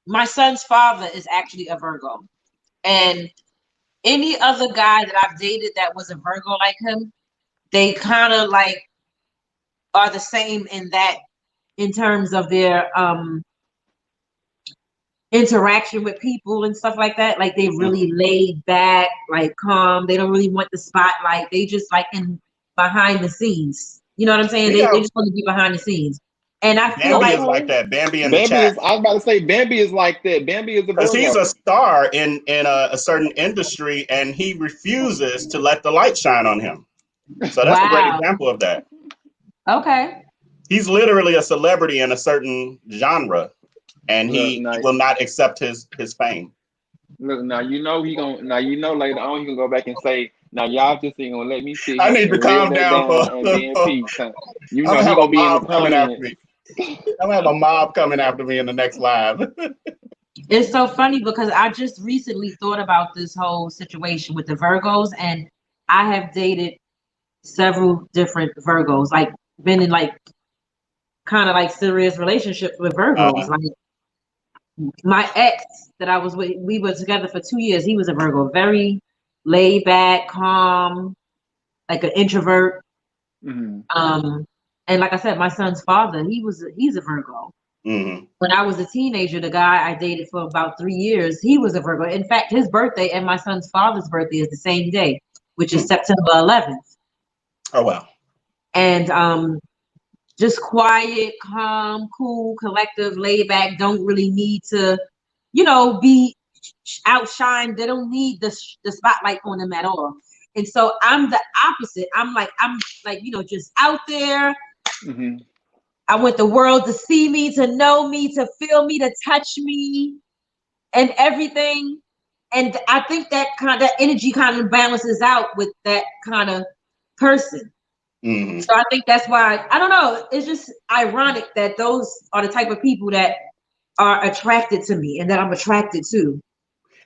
My son's father is actually a Virgo. And any other guy that I've dated that was a Virgo like him, they kind of like are the same in that in terms of their interaction with people and stuff like that. Like they really laid back, like calm. They don't really want the spotlight. They just like in behind the scenes. You know what I'm saying? We They got just want to be behind the scenes. And I feel Bambi like is like that. Bambi in the Bambi chat is. I was about to say Bambi is like that. Bambi is a because he's Virgo. a star in a certain industry, and he refuses to let the light shine on him. So that's a great wow. example of that. Okay. He's literally a celebrity in a certain genre, and Look, he will not accept his fame. look. Now you know he gonna. Now you know later on he gonna go back and say, "Now y'all just ain't gonna let me sit I here need to and live calm that down down for. and be in I'm peace." Huh? You know gonna he have a gonna be in the mob coming after comments. me. I'm gonna have a mob coming after me in the next live. It's so funny because I just recently thought about this whole situation with the Virgos, and I have dated several different Virgos, like been in like kind of like serious relationships with Virgos. Uh, Like my ex that I was with, we were together for 2 years. He was a Virgo, very laid back, calm, like an introvert. Mm-hmm. And like I said, my son's father, he's a Virgo. mm-hmm. When I was a teenager, the guy I dated for about 3 years, he was a Virgo. In fact, his birthday and my son's father's birthday is the same day, which is September 11th. Oh wow. And just quiet, calm, cool, collective, laid back, don't really need to, be outshined. They don't need the spotlight on them at all. And so I'm the opposite. I'm like, just out there. Mm-hmm. I want the world to see me, to know me, to feel me, to touch me, and everything. And I think that energy kind of balances out with that kind of person. Mm-hmm. So I think that's why I don't know. It's just ironic that those are the type of people that are attracted to me and that I'm attracted to.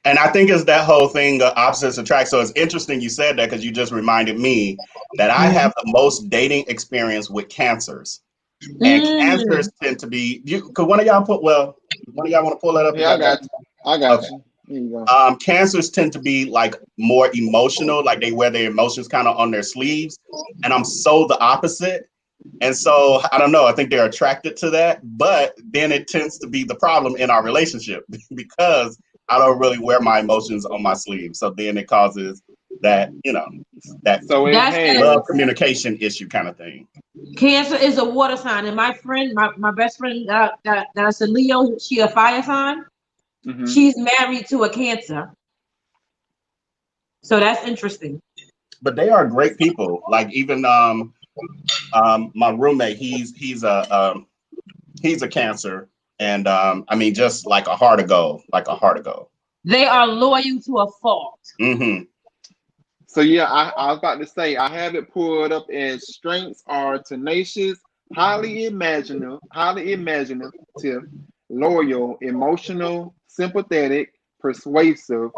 And I think it's that whole thing, opposites attract. So it's interesting you said that because you just reminded me that I have the most dating experience with cancers. And cancers tend to be, could one of y'all one of y'all want to pull that up? You Yeah, I got that? got you. I got Okay. you. Here you go. Cancers tend to be like more emotional, like they wear their emotions kind of on their sleeves. And I'm so the opposite. And so I don't know, I think they're attracted to that, but then it tends to be the problem in our relationship because I don't really wear my emotions on my sleeve. So then it causes that, that So it That's has. love communication issue kind of thing. Cancer is a water sign, and my friend, my best friend, that's a Leo. She a fire sign. Mm-hmm. She's married to a Cancer, so that's interesting. But they are great people. Like even my roommate, he's a Cancer, and I mean just like a heart of gold, They are loyal to a fault. Mm-hmm. So yeah, I was about to say I have it pulled up as strengths are tenacious, highly imaginative, loyal, emotional, sympathetic, persuasive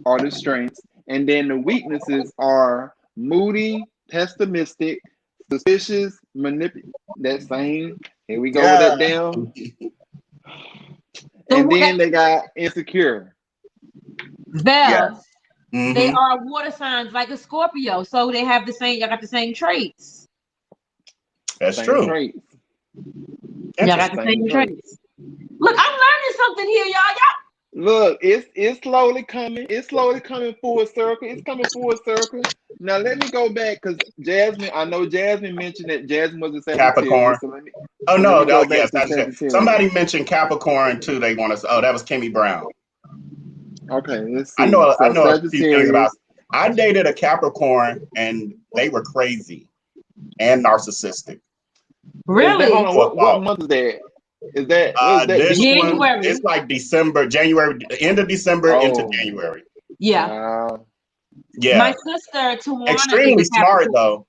are the strengths. And then the weaknesses are moody, pessimistic, suspicious, manipulative. That same. Here we go with Yeah. that down. The And then they got insecure. Yeah. Val, they Hmm. are water signs like a Scorpio, so they have the same. Y'all got the same traits. That's Same true. traits. Y'all got Interesting. the Same same traits. traits. Look, I'm learning something here, y'all. Look, it's slowly coming. It's slowly coming full circle. It's coming full circle. Now let me go back because Jasmine. I know Jasmine mentioned that Jasmine was a Capricorn. Sagittarius. Oh So let no, me go no, back yes, to that's it. Sagittarius. Somebody mentioned Capricorn too. They want us. Oh, that was Kimmy Brown. Okay, let's I see. know. I So know a few things about. Sagittarius. I dated a Capricorn, and they were crazy and narcissistic. Is that hold Really? on? To a What fault. month is that? Is that what is that? This one, December? it's January. like December, January, end of December into Oh, January. Yeah. My Yeah, sister Tawana is extremely a smart Capricorn. though.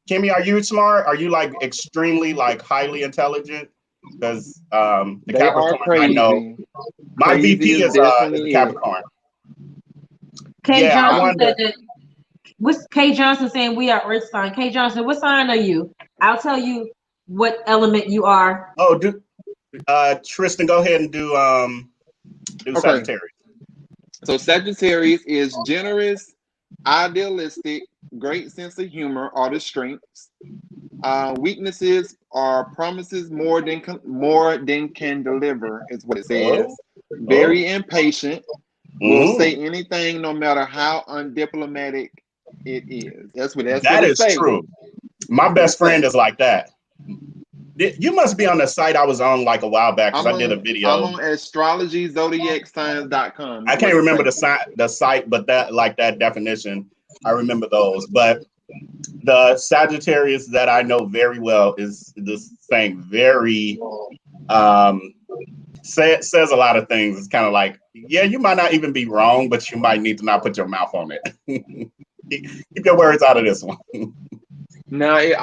Kimmy, are you smart? Are you like extremely like highly intelligent? Because the they are Capricorn I know, crazy. my Crazy VP is is a definitely it. Capricorn. Kay Yeah, I Johnson said wonder. that. What's Kay Johnson saying? We are Earth sign. Kay Johnson, what sign are you? I'll tell you what element you are. Oh, Tristan, go ahead and do Okay, Sagittarius. so Sagittarius is generous, idealistic, great sense of humor are the strengths. Weaknesses are promises more than can deliver, is what it Oh, says. oh. Very impatient, will say Mm, anything no matter how undiplomatic it is. That's what that it is say. true. My That's what best it friend say. is like that. You must be on the site I was on like a while back because I'm I did a on I'm video. on astrologyzodiacscience.com I is what can't it remember say. the site, but that definition, I remember those. But the Sagittarius that I know very well is this thing very um says a lot of things. It's kind of like, yeah, you might not even be wrong, but you might need to not put your mouth on it. Keep your words out of this one. Now it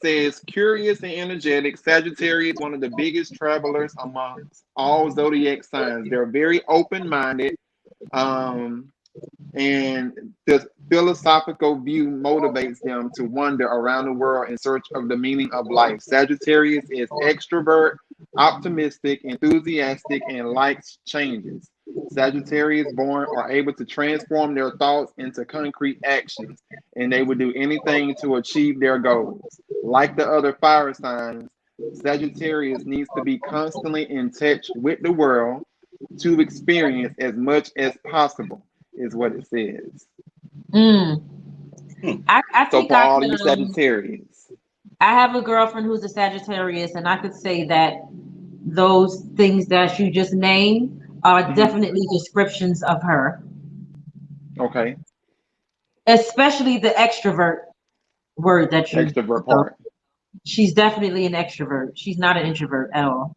says curious and energetic. Sagittarius, one of the biggest travelers amongst all zodiac signs. They're very open-minded. Um, and the philosophical view motivates them to wander around the world in search of the meaning of life. Sagittarius is extrovert, optimistic, enthusiastic, and likes changes. Sagittarius born are able to transform their thoughts into concrete actions, and they would do anything to achieve their goals. Like the other fire signs, Sagittarius needs to be constantly in touch with the world to experience as much as possible, is what it says. Mm. Hmm. I So think for I all of could you Sagittarius, I have a girlfriend who's a Sagittarius, and I could say that those things that you just named are mhm, definitely descriptions of her, okay, especially the extrovert word that you. extrovert So part. she's definitely an extrovert. She's not an introvert at all.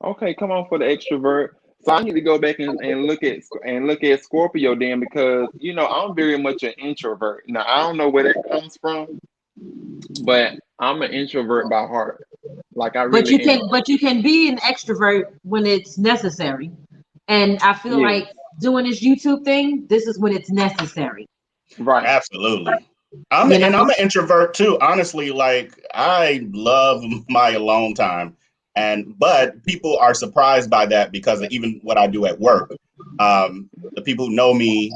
Okay, come on for the extrovert. So I need to go back and look at Scorpio then because I'm very much an introvert. Now I don't know where that comes from, but I'm an introvert by heart. Like I But you really can, am. but you can be an extrovert when it's necessary. And I feel Yes, like doing this YouTube thing, this is when it's necessary. right. Absolutely. You I'm know, an introvert too. Honestly, like I love my alone time, but people are surprised by that because of even what I do at work. The people who know me,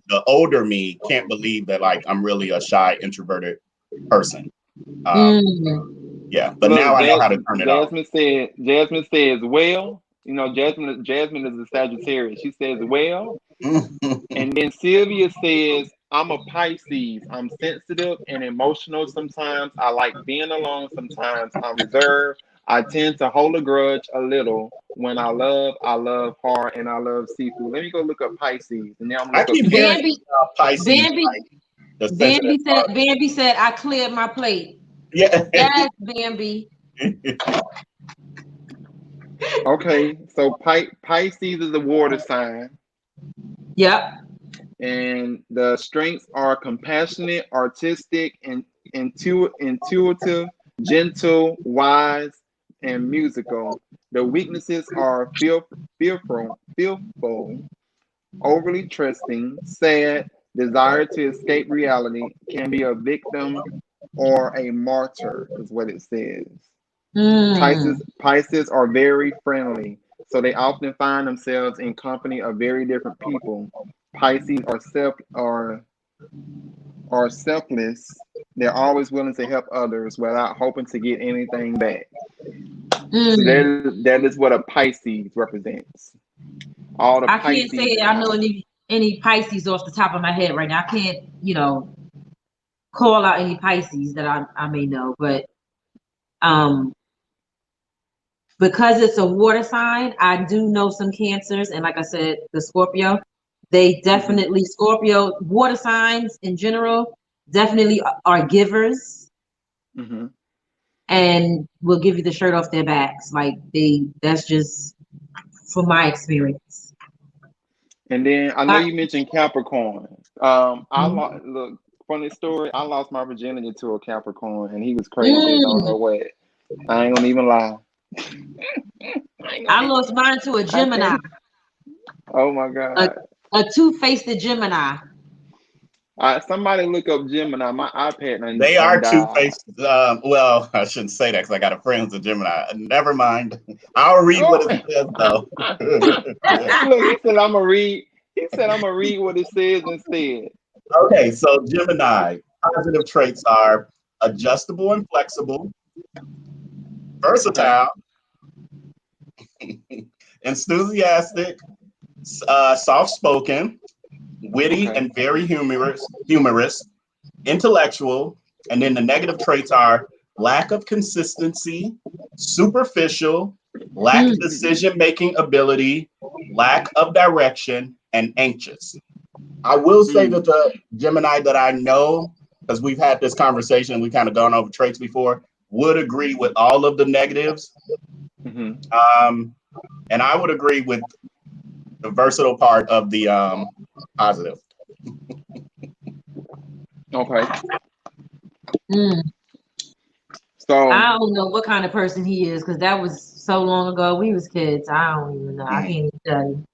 the older me, can't believe that like I'm really a shy, introverted person. Um, mm. yeah, but now Look, I know how to turn it on. Jasmine says, well, Jasmine is a Sagittarius. She says, well, and then Sylvia says, I'm a Pisces. I'm sensitive and emotional sometimes. I like being alone sometimes. I'm reserved. I tend to hold a grudge a little. When I love hard, and I love seafood. Let me go look up Pisces, and now I'm gonna I look up keep hearing Scorpio. Bambi, Pisces Bambi, like the sensitive part. Bambi said, I cleared my plate. Yeah. Yes, Bambi. Okay, so Pisces is a water sign. Yep. And the strengths are compassionate, artistic, and intuitive, gentle, wise, and musical. The weaknesses are fearful, overly trusting, sad, desire to escape reality, can be a victim or a martyr, is what it says. Mm. Pisces are very friendly, so they often find themselves in company of very different people. Pisces are selfless. They're always willing to help others without hoping to get anything back. So Mm. that is what a Pisces represents. All the I can't Pisces say in the I know house. any Pisces off the top of my head right now. I can't, call out any Pisces that I may know, but um because it's a water sign, I do know some Cancers, and like I said, the Scorpio, they Hmm. definitely Scorpio water signs in general definitely are givers Hmm. and will give you the shirt off their backs. Like that's just from my experience. And then I know I, you mentioned Capricorn. Look, funny story. I lost my virginity to a Capricorn, and he was crazy. I don't mm, know what. I ain't gonna even lie. I ain't gonna I even lost mine to a lie. I Gemini, can't. Oh my a, God. a two-faced Gemini. Somebody look up Gemini. My iPad They done are two died. faced. Well, I shouldn't say that because I got a friend who's a Gemini. Never mind. I'll read what Oh. it says though. Look, he said I'm gonna read. He said I'm gonna read what it says instead. Okay, so Gemini positive traits are adjustable and flexible, Okay. versatile, enthusiastic, soft spoken, witty Okay. and very humorous, intellectual, and then the negative traits are lack of consistency, superficial, lack of Mm, decision making ability, lack of direction, and anxious. I will say that Mm. the Gemini that I know, because we've had this conversation, we've kind of gone over traits before, would agree with all of the negatives. Hmm. Um, and I would agree with the versatile part of the positive. Okay. mm. So I don't know what kind of person he is because that was so long ago. We was kids. I don't even know. I can't Mm. even tell you.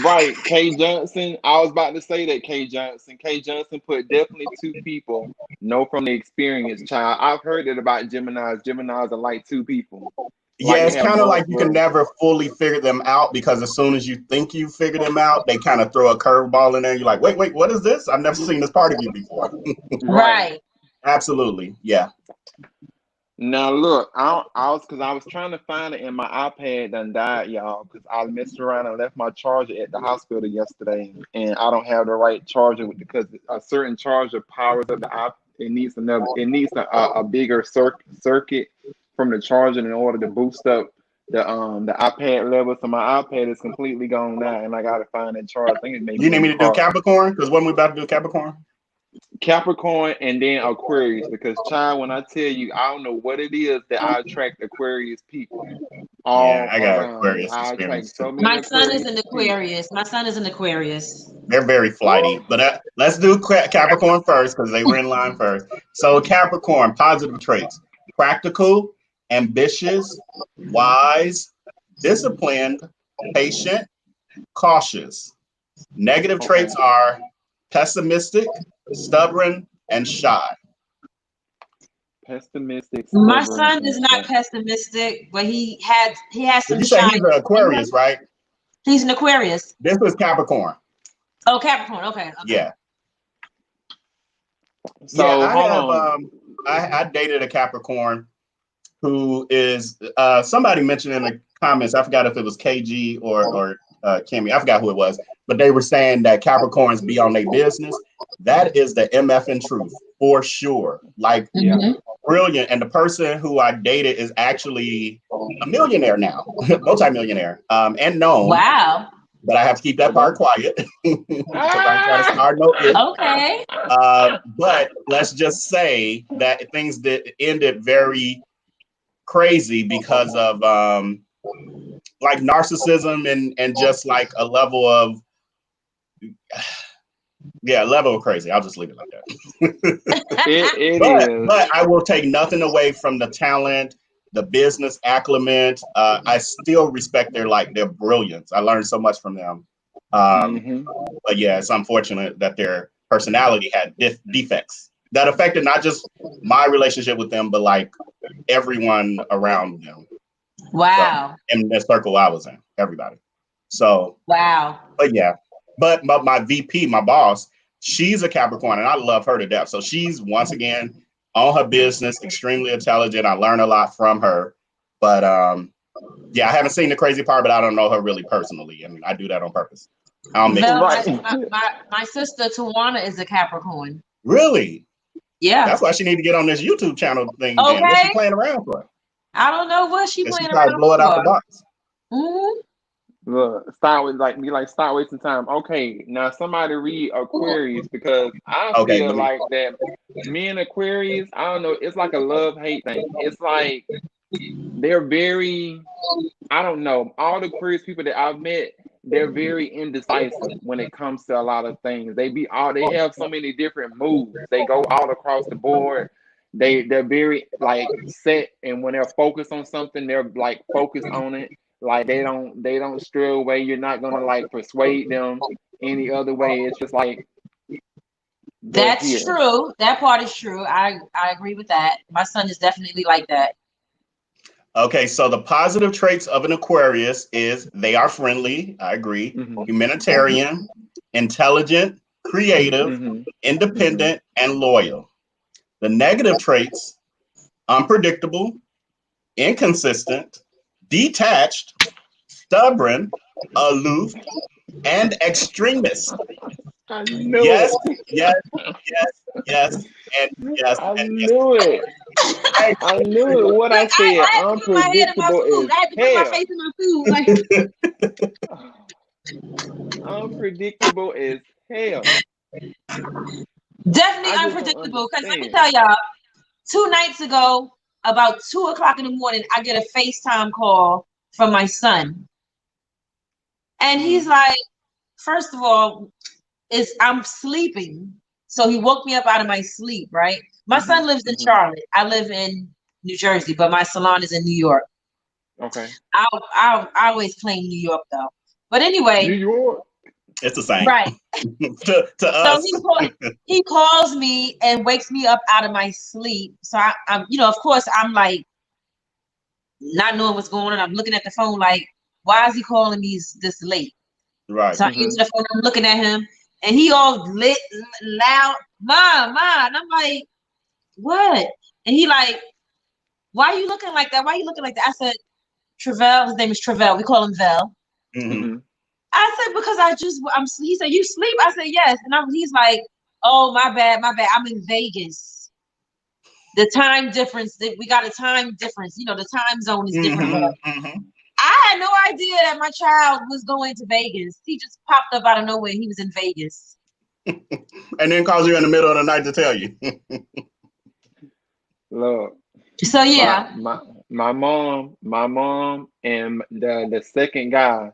right, Kay Johnson. I was about to say that Kay Johnson. Kay Johnson put definitely two people. Know from the experience, child. I've heard it about Geminis. Geminis are like two people. Like Yeah, they it's have kind of both like you can worlds. never fully figure them out because as soon as you think you figure them out, they kind of throw a curveball in there. And you're like, wait, what is this? I've never seen this part of you before. Right. Right. Absolutely. Yeah. Now look, I was trying to find it and my iPad done died, y'all, because I messed around and left my charger at the hospital yesterday, and I don't have the right charger because a certain charger powers up the iP. It needs a bigger circuit from the charger in order to boost up the iPad level. So my iPad is completely gone now, and I gotta find that charger. I think it may You be need in me the to do car. Capricorn? Because when we about to do Capricorn? Capricorn and then Aquarius, because child, when I tell you, I don't know what it is that I attract Aquarius people Yeah, all I got around me. Aquarius I attract experience too. so many My son is Aquarius an people. Aquarius. My son is an Aquarius. They're very flighty. But let's do Capricorn first because they were in line first. So, Capricorn, positive traits practical, ambitious, wise, disciplined, patient, cautious. Negative Okay. traits are pessimistic, stubborn, and shy. Pessimistic, My stubborn, son and is not shy. pessimistic, but he has Did some you say he's shyness an in him. Aquarius, right? He's an Aquarius. This was Capricorn. Oh, Capricorn. Okay, okay. Yeah. Yeah, So I hold have on. I dated a Capricorn who is somebody mentioned in the comments, I forgot if it was KG or Kimmy, I forgot who it was, but they were saying that Capricorns be on their business. That is the MF in truth for sure. Like Yeah. Hmm. brilliant. And the person who I dated is actually a millionaire now, multimillionaire, and known, Wow. but I have to keep that Okay. part quiet because I ain't trying to Ah! start no ish. Okay. But let's just say that things that ended very crazy because of like narcissism and just like a level of level of crazy. I'll just leave it like that. It but is. but I will take nothing away from the talent, the business acumen. I still respect their brilliance. I learned so much from them. But yeah, it's unfortunate that their personality had defects that affected not just my relationship with them, but like everyone around them. Wow. So, in the circle I was in, everybody. So wow. But yeah, but my VP, my boss, she's a Capricorn, and I love her to death. So she's once again on her business, extremely intelligent. I learn a lot from her. But yeah, I haven't seen the crazy part, but I don't know her really personally, and I do that on purpose. I'll mix Vel, it. my sister Tawana is a Capricorn. Really? Yeah. That's why she need to get on this YouTube channel thing. Okay. Then what's she playing around for? I don't know what she playing around for. Blow it out the box. Look, start wasting time. Okay, now somebody read Aquarius because I feel like that me and Aquarius, I don't know, it's like a love-hate thing. It's like they're very, I don't know, all the Aquarius people that I've met, they're very indecisive when it comes to a lot of things. They have so many different moves. They go all across the board. They're very like set, and when they're focused on something, they're like focused on it. Like they don't stray away. You're not gonna like persuade them any other way. It's just like that's true. That part is true. I agree with that. My son is definitely like that. Okay, so the positive traits of an Aquarius is they are friendly. I agree. Humanitarian, intelligent, creative, independent, and loyal. The negative traits: unpredictable, inconsistent, detached, stubborn, aloof, and extremist. I knew yes, it. yes, yes, and yes. I knew it. I knew it. What I said, unpredictable is hell. Unpredictable as hell. Definitely unpredictable. Because let me tell y'all, 2 nights ago, about 2 o'clock in the morning, I get a FaceTime call from my son. And he's like, first of all, I'm sleeping. So he woke me up out of my sleep, right? My son lives in Charlotte. I live in New Jersey, but my salon is in New York. Okay. I always claim New York though. But anyway. New York. It's the same. Right. to us. So he calls me and wakes me up out of my sleep. So I'm, of course, I'm like not knowing what's going on. I'm looking at the phone like, why is he calling me this late? Right. So I answer the phone. I'm looking at him, and he all lit, loud, ma. And I'm like, what? And he like, why are you looking like that? Why are you looking like that? I said, Travell. His name is Travell. We call him Vel. I said, because he said, you sleep? I said, yes. And he's like, oh, my bad. I'm in Vegas. The time difference, we got a time difference. The time zone is different. I had no idea that my child was going to Vegas. He just popped up out of nowhere. He was in Vegas. And then calls you in the middle of the night to tell you. Look. So yeah. My mom and the second guy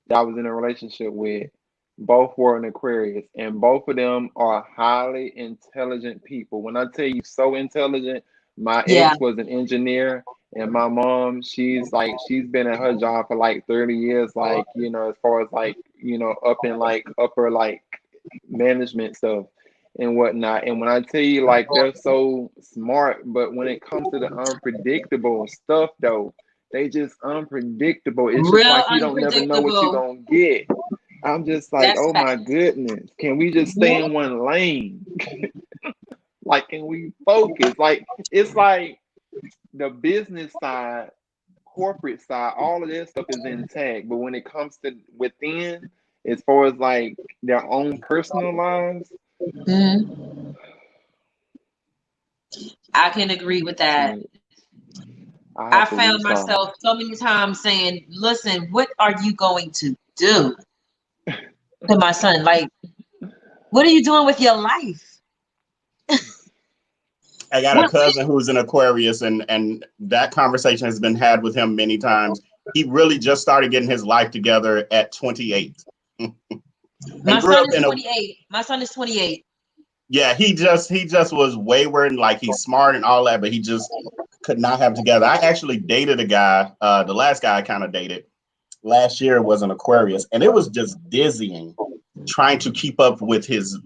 that I was in a relationship with, both were an Aquarius, and both of them are highly intelligent people. When I tell you so intelligent, my ex was an engineer, and my mom, she's been at her job for like 30 years, like, as far as like, up in like upper like management stuff and whatnot. And when I tell you like they're so smart, but when it comes to the unpredictable stuff though, they just unpredictable. It's just like you don't never know what you're gonna get. I'm just like, oh my goodness, can we just stay in one lane? Like, can we focus? Like, it's like the business side, corporate side, all of that stuff is intact. But when it comes to within, as far as like their own personal lives, I can agree with that. I found myself so many times saying, listen, what are you going to do? To my son, like, what are you doing with your life? I got a cousin who's an Aquarius, and that conversation has been had with him many times. He really just started getting his life together at 28. My son is 28. My son is 28. Yeah, he just was wayward and like he's smart and all that, but he just could not have together. I actually dated a guy. The last guy I kind of dated last year was an Aquarius, and it was just dizzying trying to keep up with his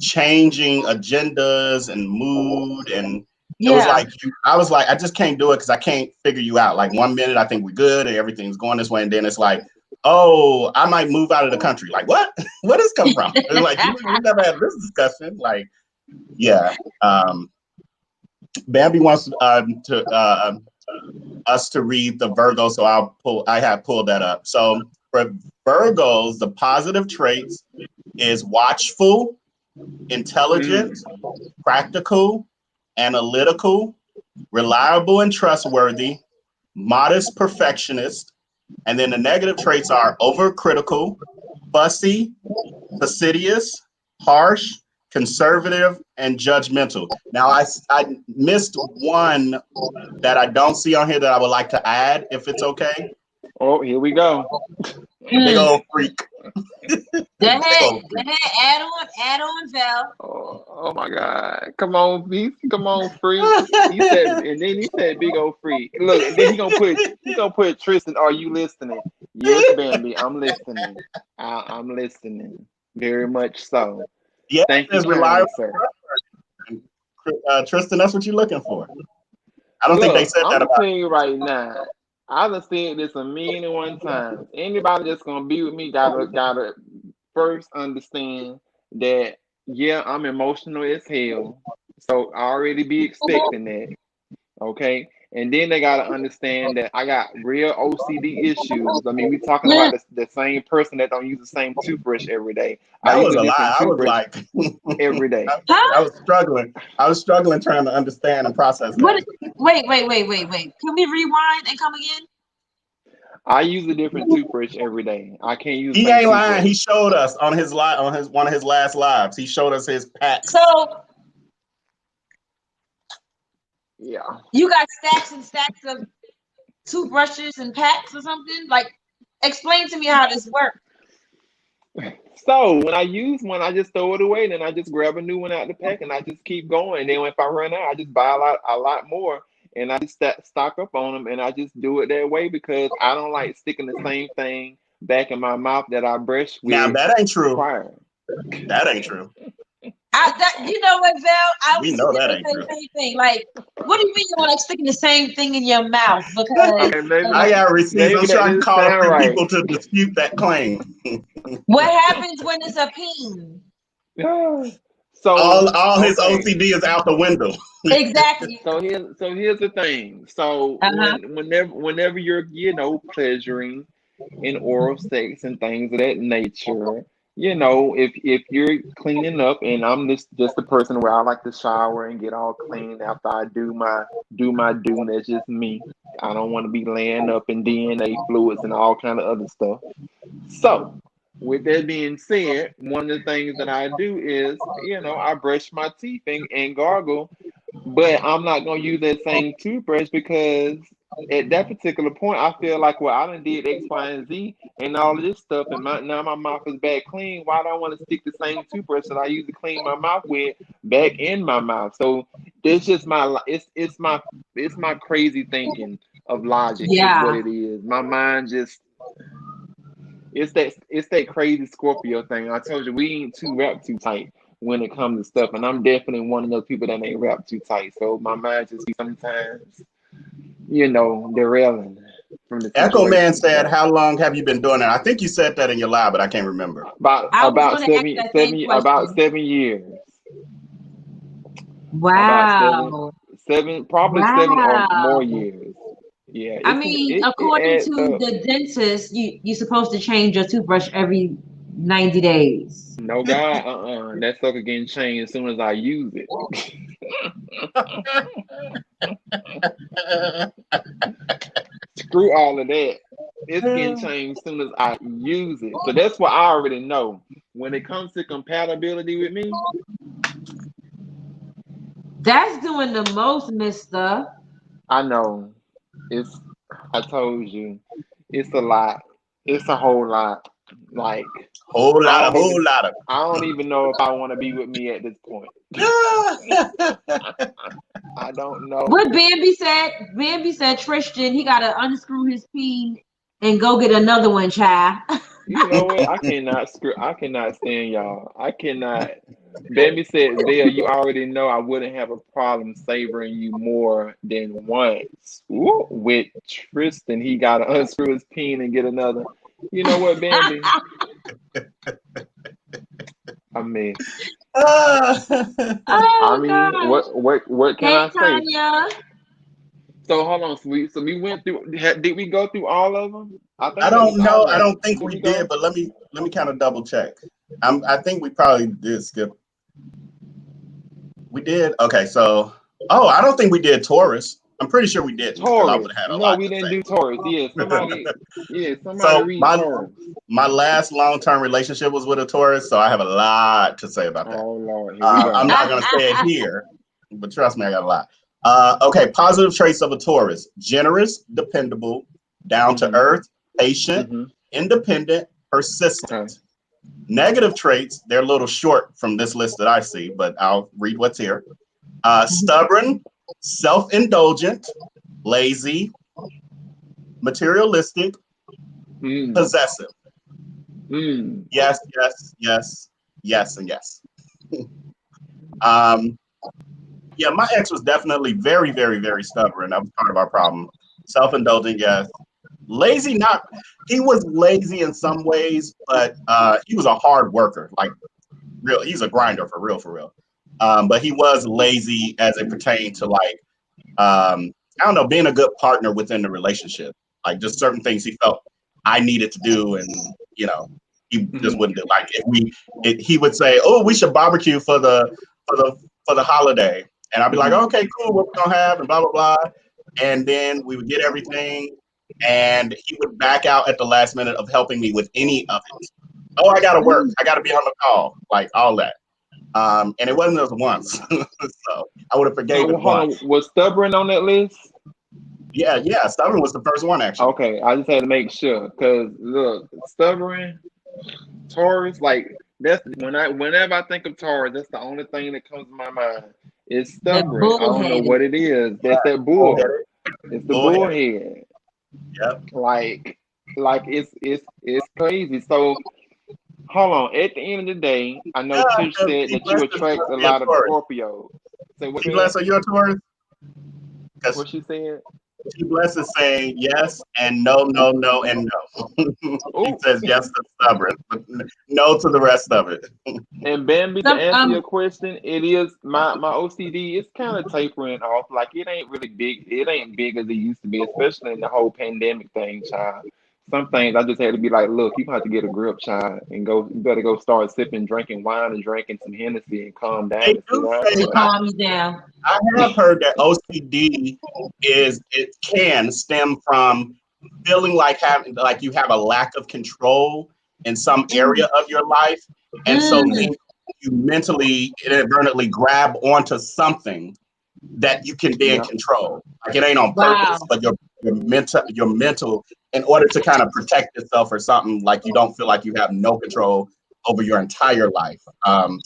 changing agendas and mood. And it was like, I was like, I just can't do it because I can't figure you out. Like 1 minute I think we're good and everything's going this way, and then it's like, oh, I might move out of the country. Like, what? Where does this come from? Like, we never had this discussion. Like, yeah. Bambi wants us to read the Virgo, so I have pulled that up. So for Virgos, the positive traits is watchful, intelligent, practical, analytical, reliable and trustworthy, modest perfectionist. And then the negative traits are overcritical, fussy, fastidious, harsh, conservative, and judgmental. Now, I missed one that I don't see on here that I would like to add, if it's okay. Oh, here we go. Big old freak. Go ahead, add on, Val. Oh my God! Come on, beast. Come on, freak. He said, and then he said, "Big old freak." Look, and then he gonna put Tristan. Are you listening? Yes, Bambi, I'm listening. I'm listening. Very much so. Yeah, Thank you, reliable, sir. Tristan, that's what you're looking for. I don't think they said that about. I'm telling you right now. I've said this a million and one times. Anybody that's gonna be with me gotta first understand that I'm emotional as hell. So I already be expecting that. Okay. And then they gotta understand that I got real OCD issues. I mean, we talking about the same person that don't use the same toothbrush every day. That was a lie. I was like every day. I was struggling. I was struggling trying to understand and process that. Wait. Can we rewind and come again? I use a different toothbrush every day. I can't use. He ain't lying. He showed us on his one of his last lives. He showed us his pack. So yeah, you got stacks and stacks of toothbrushes and packs or something. Like, explain to me how this works. So when I use one, I just throw it away. Then I just grab a new one out the pack and I just keep going. And then if I run out, I just buy a lot more. And I just stock up on them, and I just do it that way because I don't like sticking the same thing back in my mouth that I brush with. Now that ain't true. Prior. That ain't true. You know what, Val? We know that ain't true. Same thing. Like, what do you mean you want to sticking the same thing in your mouth? Because I got receipts. I'm trying to call a few people to dispute that claim. What happens when it's a peen? So all his OCD is out the window. Exactly. So here's the thing. So whenever you're pleasuring in oral sex and things of that nature, if you're cleaning up, and I'm just the person where I like to shower and get all clean after I do my that's just me. I don't want to be laying up in DNA fluids and all kind of other stuff. So with that being said, one of the things that I do is, I brush my teeth and gargle, but I'm not going to use that same toothbrush because at that particular point, I feel like, well, I done did X, Y, and Z and all of this stuff, and now my mouth is back clean. Why do I want to stick the same toothbrush that I used to clean my mouth with back in my mouth? So it's just it's my crazy thinking of logic is what it is. My mind just... It's that crazy Scorpio thing. I told you we ain't wrapped too tight when it comes to stuff, and I'm definitely one of those people that ain't wrapped too tight. So my mind just be sometimes, derailing from the Echo Man said, "How long have you been doing it?" I think you said that in your live, but I can't remember. About 7 years. Wow. Probably 7 or more years. Yeah, I mean, according to the dentist, you're supposed to change your toothbrush every 90 days. No, God, that sucker getting changed as soon as I use it. Screw all of that. It's getting changed as soon as I use it. So that's what I already know. When it comes to compatibility with me, that's doing the most, mister. I know. I told you, it's a lot. It's a whole lot. Like whole lot of. I don't even know if I want to be with me at this point. I don't know. What Bambi said? Bambi said Tristan, he gotta unscrew his peen and go get another one, child. You know what? I cannot stand y'all. I cannot. Bambi said, "There, you already know I wouldn't have a problem savoring you more than once." Ooh, with Tristan, he got to unscrew his peen and get another. You know what, Bambi? I mean, Oh God. what can Hey I say? Tanya. So hold on, sweet. So we went through. Did we go through all of them? I I think that was don't all know. of I them. don't think Did we we did, go? but let me kind of double check. I think we probably did skip. We did. Okay, so I don't think we did Taurus. I'm pretty sure we didn't because I Taurus. would have had a No, lot we to didn't say. do Taurus. Somebody So read Taurus. my last long-term relationship was with a Taurus, so I have a lot to say about that. Oh Lord, here we I'm go. not gonna say it here, but trust me, I got a lot. Okay, positive traits of a Taurus: generous, dependable, down to Mm-hmm. earth, patient, Mm-hmm. independent, Okay. persistent. Negative traits, they're a little short from this list that I see, but I'll read what's here. Stubborn, self-indulgent, lazy, materialistic, Mm. possessive. Mm. Yes, yes, yes, yes, and yes. um, yeah, my ex was definitely very, very, very stubborn. That was part of our problem. Self-indulgent, yes. Lazy, not. He was lazy in some ways, but he was a hard worker. Like real, he's a grinder for real, for real. But he was lazy as it pertained to like I don't know, being a good partner within the relationship. Like just certain things he felt I needed to do, and you know, he just Mm-hmm. wouldn't do. Like he would say, "Oh, we should barbecue for the holiday," and I'd be like, Mm-hmm. "Okay, cool. What we gonna have?" And blah blah blah. And then we would get everything, and he would back out at the last minute of helping me with any of it. Oh, I gotta work. I gotta be on the call. Like all that. And it wasn't just once, so I would have forgave So it hold once. on, was stubborn on that list? Yeah, yeah. Stubborn was the first one actually. Okay, I just had to make sure because look, stubborn Taurus, like that's whenever I think of Taurus, that's the only thing that comes to my mind. It's That stubborn. I don't know bullheaded. what it is. That's that bull. Bullheaded. It's the Bullheaded. bullhead. Yep. Like it's crazy. So hold on. At the end of the day, I know Yeah. Tish said T that you Bless is attract a be a lot of Taurus. Scorpios. Say what T said? Bless, are you a Taurus? Because What she said? T Bless is saying yes and no, no, no, and no. He Oh, says yes to stubborn, but no to the rest of it. and Bambi, to Some answer your question, it is my OCD is kind of tapering off. Like it ain't really big. It ain't big as it used to be, especially in the whole pandemic thing, child. Some things I just had to be like, look, you have to get a grip, child, and go. You better go start sipping, drinking wine, and drinking some Hennessy, and calm They down and sit do down say to somewhere. calm you down. I have heard that OCD it can stem from feeling like having like you have a lack of control in some area of your life, and so Mm, then you mentally inadvertently grab onto something that you can then Yeah, control. Like it ain't on wow. purpose, but your mental in order to kind of protect yourself or something like you don't feel like you have no control over your entire life.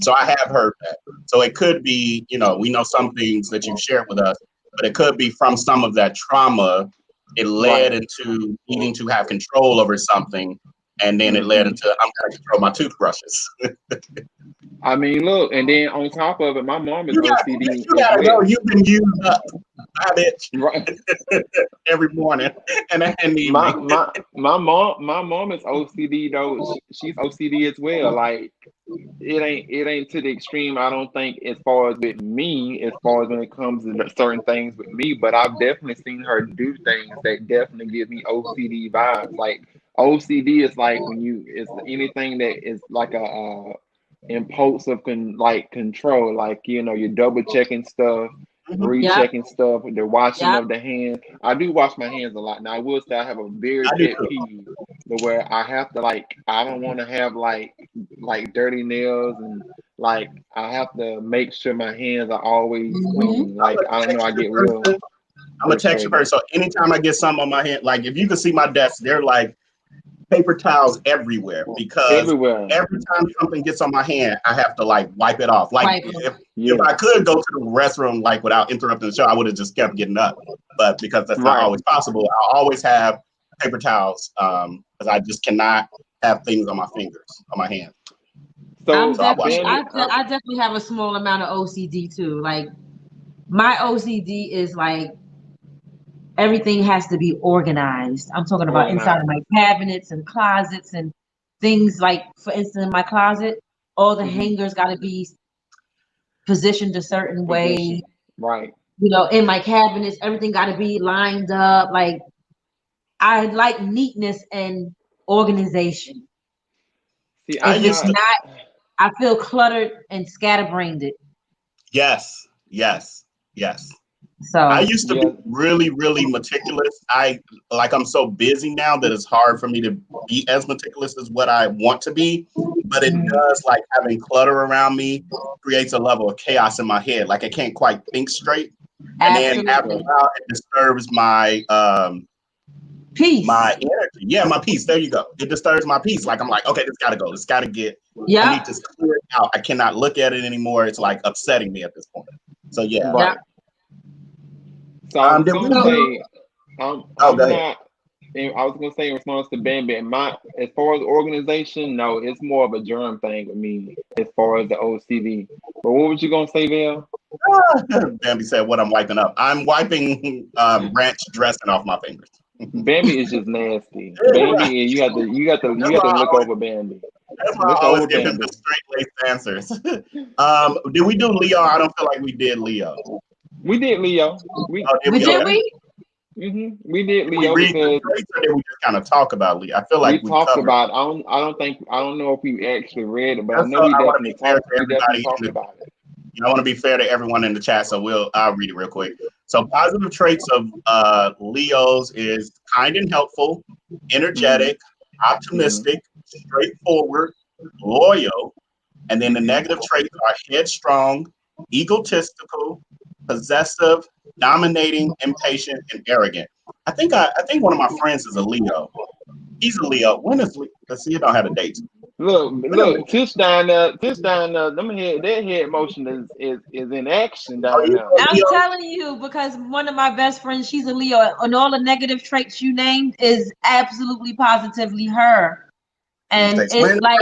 So I have heard that. So it could be, we know some things that you've shared with us, but it could be from some of that trauma. It led right. into needing to have control over something, and then it led Hmm. into I'm going to control my toothbrushes. I mean, look, and then on top of it, my mom is OCD You as gotta know well. you've been used up by bitch Right. every morning and My evening. my my mom is OCD though. She's OCD as well. Like it ain't to the extreme. I don't think as far as with me, as far as when it comes to certain things with me. But I've definitely seen her do things that definitely give me OCD vibes. Like OCD is like when you it's anything that is like a impulsive like control. Like you're double checking stuff, Mhm. Yep. rechecking stuff, the washing Yep. of the hands. I do wash my hands a lot. Now I will say I have a very I do pet too. peeve to where I have to like I don't want to have like dirty nails and like I have to make sure my hands are always Hmm. clean. I'm Like a I don't know, I texture get real person. I'm a texture frustrated. person. So anytime I get something on my hand, like if you can see my desk, they're like paper towels everywhere because Everywhere. every time something gets on my hand, I have to like wipe it off. Like if Yeah. I could go to the restroom like without interrupting the show, I would have just kept getting up. But because that's not Right. always possible, I always have paper towels because I just cannot have things on my fingers, on my hands. I So definitely have a small amount of OCD too. Like my OCD is like everything has to be organized. I'm talking about inside of my cabinets and closets and things like, for instance, in my closet, all the hangers got to be positioned a certain way. Right. You know, in my cabinets, everything got to be lined up. Like I like neatness and organization. See, If it's not, I feel cluttered and scatterbrained. Yes. So I used to be really, really meticulous. I'm so busy now that it's hard for me to be as meticulous as what I want to be. But it does, like, having clutter around me creates a level of chaos in my head. Like I can't quite think straight. And then after a while, it disturbs my peace. My energy. Yeah, my peace. There you go. It disturbs my peace. Like I'm like, okay, this gotta go. This gotta get. I need to clear it out. I cannot look at it anymore. It's like upsetting me at this point. So yeah. Right. So I was gonna say, I was gonna say in response to Bambi, as far as organization, no, it's more of a germ thing with me as far as the OCD. But what was you gonna say, Val? Bambi said, "What I'm wiping up? I'm wiping ranch dressing off my fingers." Bambi is just nasty. Bambi, you got to look over Bambi. That's why I always give him the straight-laced answers. Did we do Leo? I don't feel like we did Leo. We did Leo. We did Leo we because we just kind of talk about Leo. I feel like we talked about. I don't know if we actually read it, but I know we definitely talked about it. I want to be fair to everyone in the chat, so I'll read it real quick. So positive traits of Leos is kind and helpful, energetic, optimistic, straightforward, loyal, and then the negative traits are headstrong, egotistical, possessive, dominating, impatient, and arrogant. I think one of my friends is a Leo. He's a Leo. When is Leo? Let's see, you don't have a date. Look, Tish down there, their head motion is in action down there. I'm telling you, because one of my best friends, she's a Leo, and all the negative traits you named is absolutely positively her. And it's like,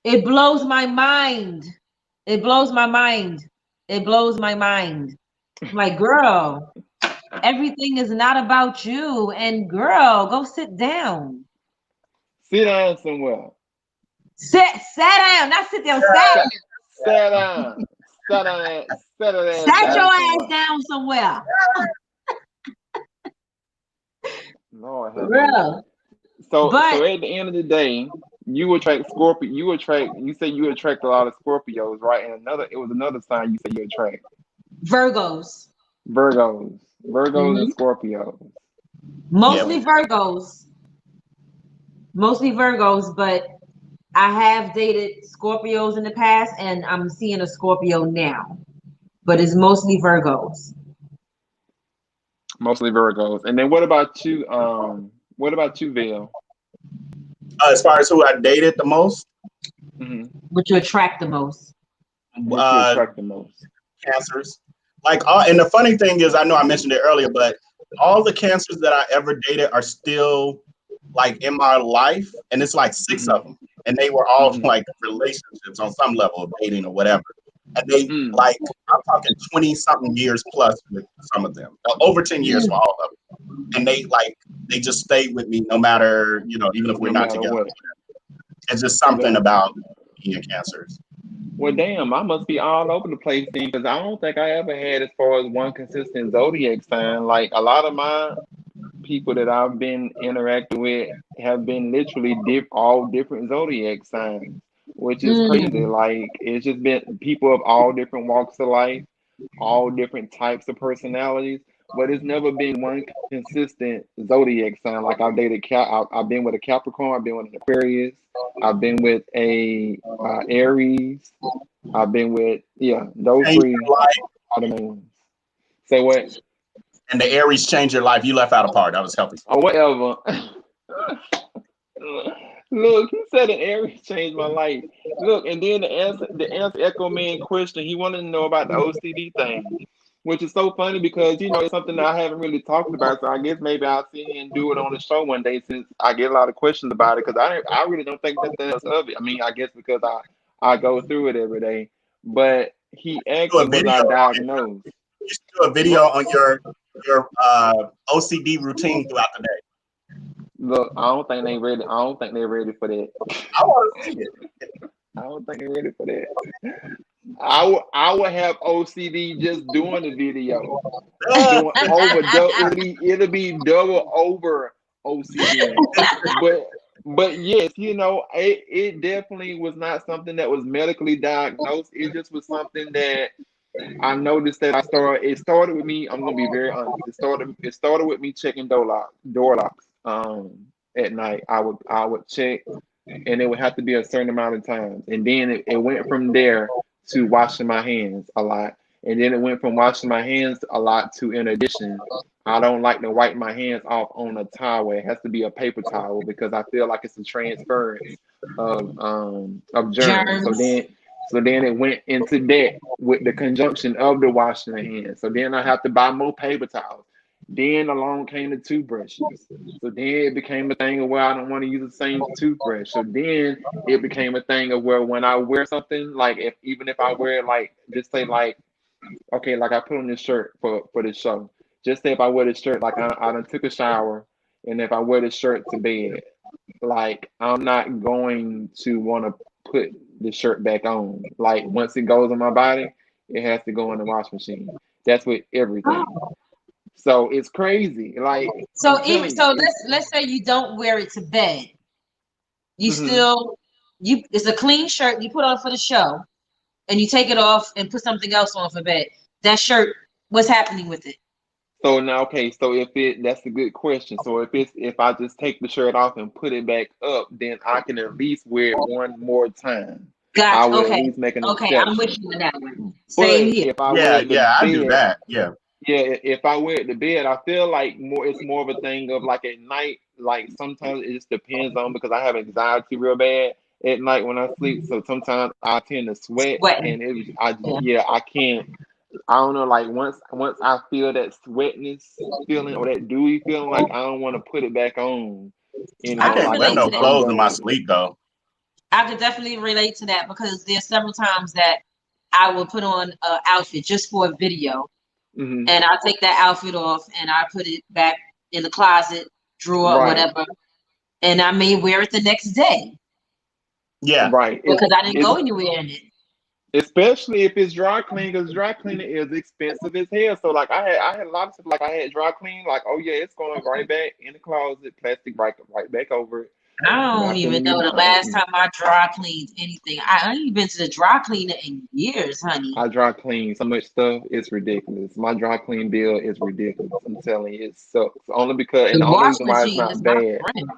it blows my mind. It blows my mind. It blows my mind. I'm like, girl, everything is not about you. And girl, go sit down. Sit down somewhere. Sit down. Not sit down. Sit down. Sat your ass down somewhere. Lord, so at the end of the day, you attract Scorpio. You say you attract a lot of Scorpios, right? And it was another sign you said you attract. Virgos and Scorpios. Mostly Virgos, but I have dated Scorpios in the past, and I'm seeing a Scorpio now. But it's mostly Virgos. And then what about you? Vale? As far as who I dated the most, What you attract the most? Cancers. And the funny thing is, I know I mentioned it earlier, but all the cancers that I ever dated are still like in my life, and it's like 6 of them, and they were all like relationships on some level of dating or whatever. And they I'm talking 20 something years plus with some of them, over 10 years for all of them. And they just stayed with me no matter, even if we're not together. It's just something about being cancers. Well, damn, I must be all over the place then, because I don't think I ever had as far as one consistent zodiac sign. Like a lot of my people that I've been interacting with have been literally all different zodiac signs, which is crazy. Like it's just been people of all different walks of life, all different types of personalities, but it's never been one consistent zodiac sign. Like I've dated I've been with a Capricorn, I've been with an Aquarius, I've been with a Aries, I've been with those three are the main ones. Say what? And the Aries changed your life. You left out a part. That was helping. Oh, whatever. Look, he said an area changed my life. Look, and then the answer Echo Man question, he wanted to know about the OCD thing, which is so funny because it's something that I haven't really talked about. So I guess maybe I'll sit here and do it on the show one day since I get a lot of questions about it because I really don't think nothing else of it. I mean, I guess because I go through it every day. But he asked Do a me, was video I on it. diagnosed? You should do a video on your OCD routine throughout the day. Look, I don't think they ready. I don't think they're ready for that. I want to see it. I don't think they're ready for that. I would have OCD just doing the video, doing over double. It'll be double over OCD. But yes, it definitely was not something that was medically diagnosed. It just was something that I noticed that It started with me. I'm gonna be very honest. It started with me checking door locks. At night, I would check, and it would have to be a certain amount of times, and then it went from there to washing my hands a lot, and then it went from washing my hands a lot to, in addition, I don't like to wipe my hands off on a towel. It has to be a paper towel because I feel like it's a transference of germs. So Germs. then so then it went into that with the conjunction of the washing the hands. So then I have to buy more paper towels. Then along came the toothbrushes. So then it became a thing of where I don't want to use the same toothbrush. So then it became a thing of where when I wear something, like even if I wear like just say like okay, like I put on this shirt for this show. Just say if I wear this shirt, like I done took a shower, and if I wear this shirt to bed, like I'm not going to want to put the shirt back on. Like once it goes on my body, it has to go in the wash machine. That's with everything. So it's crazy. Like I'm So even telling you, so, it's let's say you don't wear it to bed. You mhm. still it's a clean shirt you put on for the show, and you take it off and put something else on for bed. That shirt, what's happening with it? So now, okay, so that's a good question. So if I just take the shirt off and put it back up, then I can at least wear it one more time. I Gotcha. would at Okay. least make an Okay, I'm with exception. you on that one. Same But here. if I wear Yeah, it to yeah, I do bed, that. Yeah. yeah, if I wear it to bed, I feel like it's more of a thing of like at night, like sometimes it just depends on because I have anxiety real bad at night when I sleep. So sometimes I tend to sweat Sweating. and I Yeah. yeah, I can't. I don't know, like once I feel that sweatness feeling or that dewy feeling, like I don't want to put it back on I anymore. can Can't Like wear relate no to that. I'm clothes in done my with it. sleep though. I could definitely relate to that because there's several times that I will put on an outfit just for a video, Hmm. and I'll take that outfit off and I put it back in the closet drawer or Right, whatever, and I may wear it the next day Yeah. right. It's because I didn't it's go anywhere in it. especially if it's dry clean, because dry cleaning is expensive as hell. So like I had a lot of stuff like I had dry clean, like oh yeah, it's going right back in the closet, plastic right back over it. I don't Not even feeling know me. the last time I dry cleaned anything. I ain't been to the dry cleaner in years, honey. I dry clean so much stuff, it's ridiculous. My dry clean bill is ridiculous. I'm telling you, it sucks. Only because, and The the only wash reason why it's machine is not my bad. friend.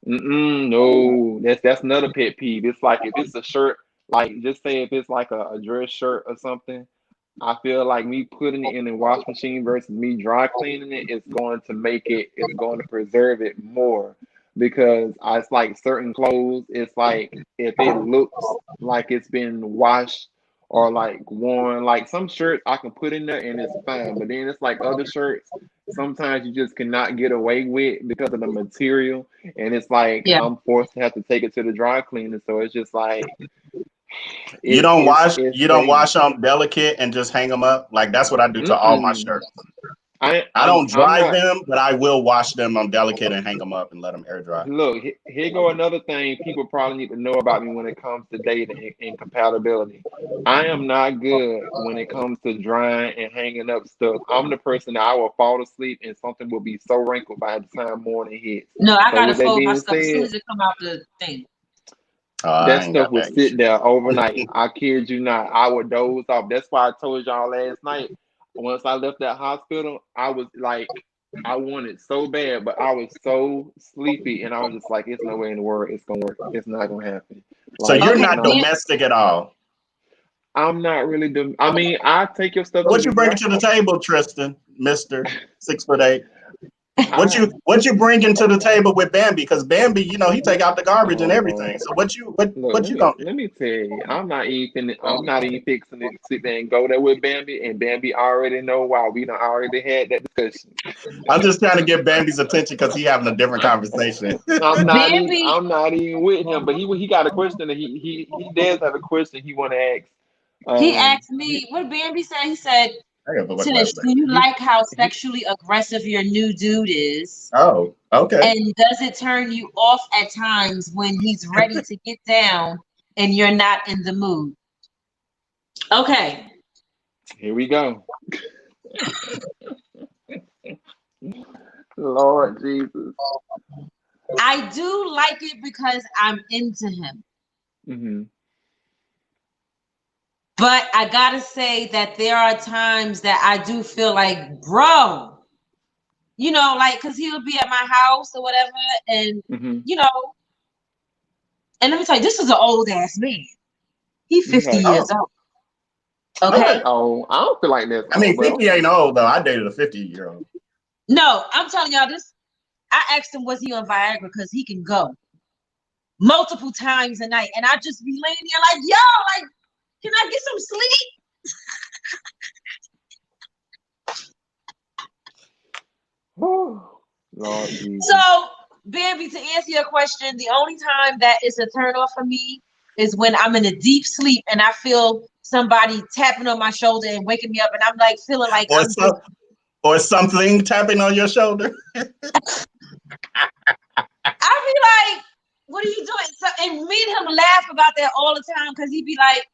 No, that's another pet peeve. It's like if it's a shirt, like just say if it's like a dress shirt or something, I feel like me putting it in the wash machine versus me dry cleaning it is going to it's going to preserve it more because it's like certain clothes, it's like if it looks like it's been washed or like worn, like some shirts I can put in there and it's fine, but then it's like other shirts sometimes you just cannot get away with because of the material, and it's like Yeah. I'm forced to have to take it to the dry cleaner, so it's just like You it's don't it's wash it's you don't crazy. wash them delicate and just hang them up. Like that's what I do to all my Mm-mm. shirts. I I I'm don't I'm dry not. them, but I will wash them on delicate and hang them up and let them air dry. Look, here go another thing people probably need to know about me when it comes to dating and compatibility. I am not good when it comes to drying and hanging up stuff. I'm the person that I will fall asleep and something will be so wrinkled by the time morning hits. No, I So gotta with that fold my being stuff as soon said, as it come out the thing. I that ain't stuff got would that sit issue. there overnight. I kid you not. I would doze off. That's why I told y'all last night. Once I left that hospital, I was like, I wanted so bad, but I was so sleepy, and I was just like, "It's no way in the world it's gonna work. It's not gonna happen. So Like you're it's Okay, not not." then domestic at all. I'm not really. I mean, I take your stuff to What the you bringing dry. to the table, Tristan, Mister 6'8"? What you bringing to the table with Bambi? Because Bambi, you know, he take out the garbage and Oh everything. Lord. So Look, what you gonna? let me tell you, I'm not even fixing to sit there and go there with Bambi, and Bambi already know why. We done already had that discussion. I'm just trying to get Bambi's attention because he having a different conversation. Bambi, I'm not even with him, but he got a question that he does have a question he want to ask. he Um, asked me, what Bambi said? He said, I gotta put my Tish, glasses back. do you he like how he sexually aggressive your new dude is? Oh, okay. And does it turn you off at times when he's ready to get down and you're not in the mood? Okay. Here we go. Lord Jesus. I do like it because I'm into him. Hmm. But I gotta say that there are times that I do feel like, bro, you know, like, cause he'll be at my house or whatever, and Hmm. you know, and let me tell you, this is an old ass man. He's 50 Okay. years Oh, old. okay. Okay. Oh, I don't feel like that's I mean, old, but 50 okay. ain't old though. I dated a 50-year-old. No, I'm telling y'all this. I asked him, was he on Viagra? Because he can go multiple times a night. And I just be laying there like, yo, like, can I get some sleep? Lord Jesus. So, Bambi, to answer your question, the only time that it's a turn off for me is when I'm in a deep sleep and I feel somebody tapping on my shoulder and waking me up, and I'm like feeling like Or I'm just, some or something tapping on your shoulder. I be like, what are you doing? So, and me and him laugh about that all the time because he'd be like,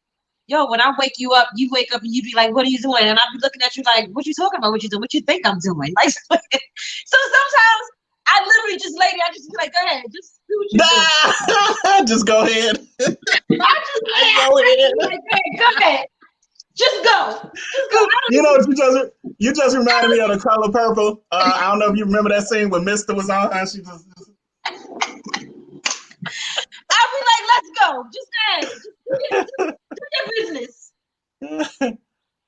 yo, when I wake you up, you wake up and you be like, what are you doing? And I'll be looking at you like, what you talking about? What you doing? What you think I'm doing? Like, so sometimes I literally just lay there, I just be like, go ahead, just do what you do. Just go ahead. I just laugh. Go I ahead. just be like, go ahead. Just go. Just go. I don't You know even, what you just reminded me of The Color Purple. I don't know if you remember that scene when Mister was on her and she just I'll be like, let's go. Just go ahead. Just do your business.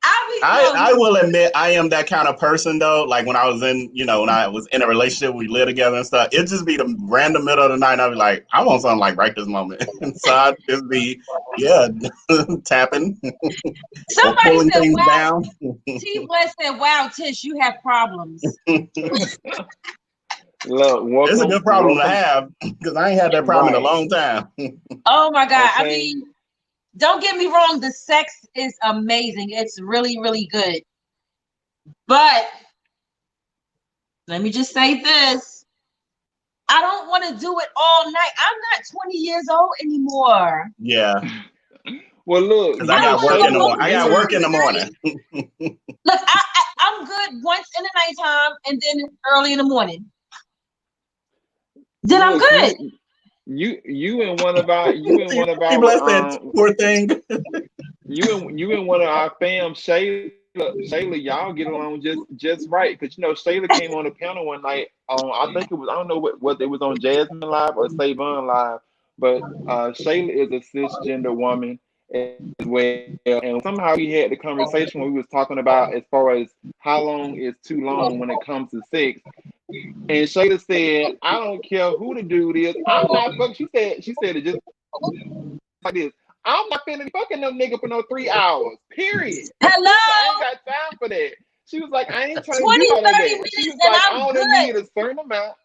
I'll be, I no, will admit I am that kind of person though. Like when I was in, you know, when I was in a relationship, we lived together and stuff. It just be the random middle of the night. I'd be like, I want something like right this moment. And so I'd just be, yeah, tapping or somebody pulling said, things wow. down. T. West said, wow, Tish, you have problems. Look, It's a good problem to welcome. have because I ain't had that problem in a Right. long time. Oh my God. I Okay. mean, don't get me wrong, the sex is amazing. It's really, really good. But let me just say this. I don't want to do it all night. I'm not 20 years old anymore. Yeah, Well, look, because I I don't got want to work go in the you morning. I got multiple work times in the a night. morning. Look, I'm good once in the nighttime and then early in the morning. Then I'm look, good. you and one of our He blessed that poor thing. you and one of our fam, Shayla, y'all get along just right. Because Shayla came on the panel one night on, I think it was, I don't know what it was, on Jasmine Live or Savon Live, but Shayla is a cisgender woman as well, and somehow we had the conversation where we was talking about as far as how long is too long when it comes to sex. And Shayla said, I don't care who the dude is. I'm not fucking. She said it just like this. I'm not finna be fucking no nigga for no 3 hours. Period. She said, I ain't Hello? got time for that. She was like, I ain't trying to 20, do all of 30 that. She minutes was and like, I I'm only good. need a certain amount.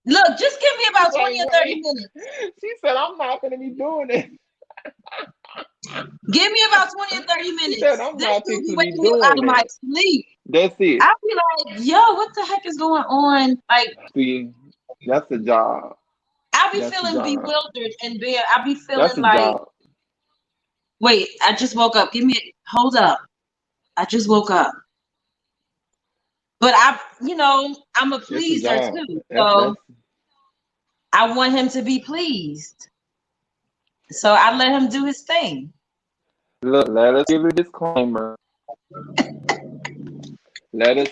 Look, just give me about 20 Like, or 30 wait. minutes. She said, I'm not gonna be doing it. Give me about 20 or 30 She said, minutes. I'm This not dude be fixing to be waking me up out doing of my that. sleep. That's it. I'll be like, yo, what the heck is going on? Like, See, that's the job. I'll be That's the feeling job. bewildered and bare. I'll be That's feeling the like, job. wait, I just woke up. Hold up. I just woke up. But I'm a It's the pleaser job. too. That's So I want him to be pleased. So I let him do his thing. Look, let us give a disclaimer. Let us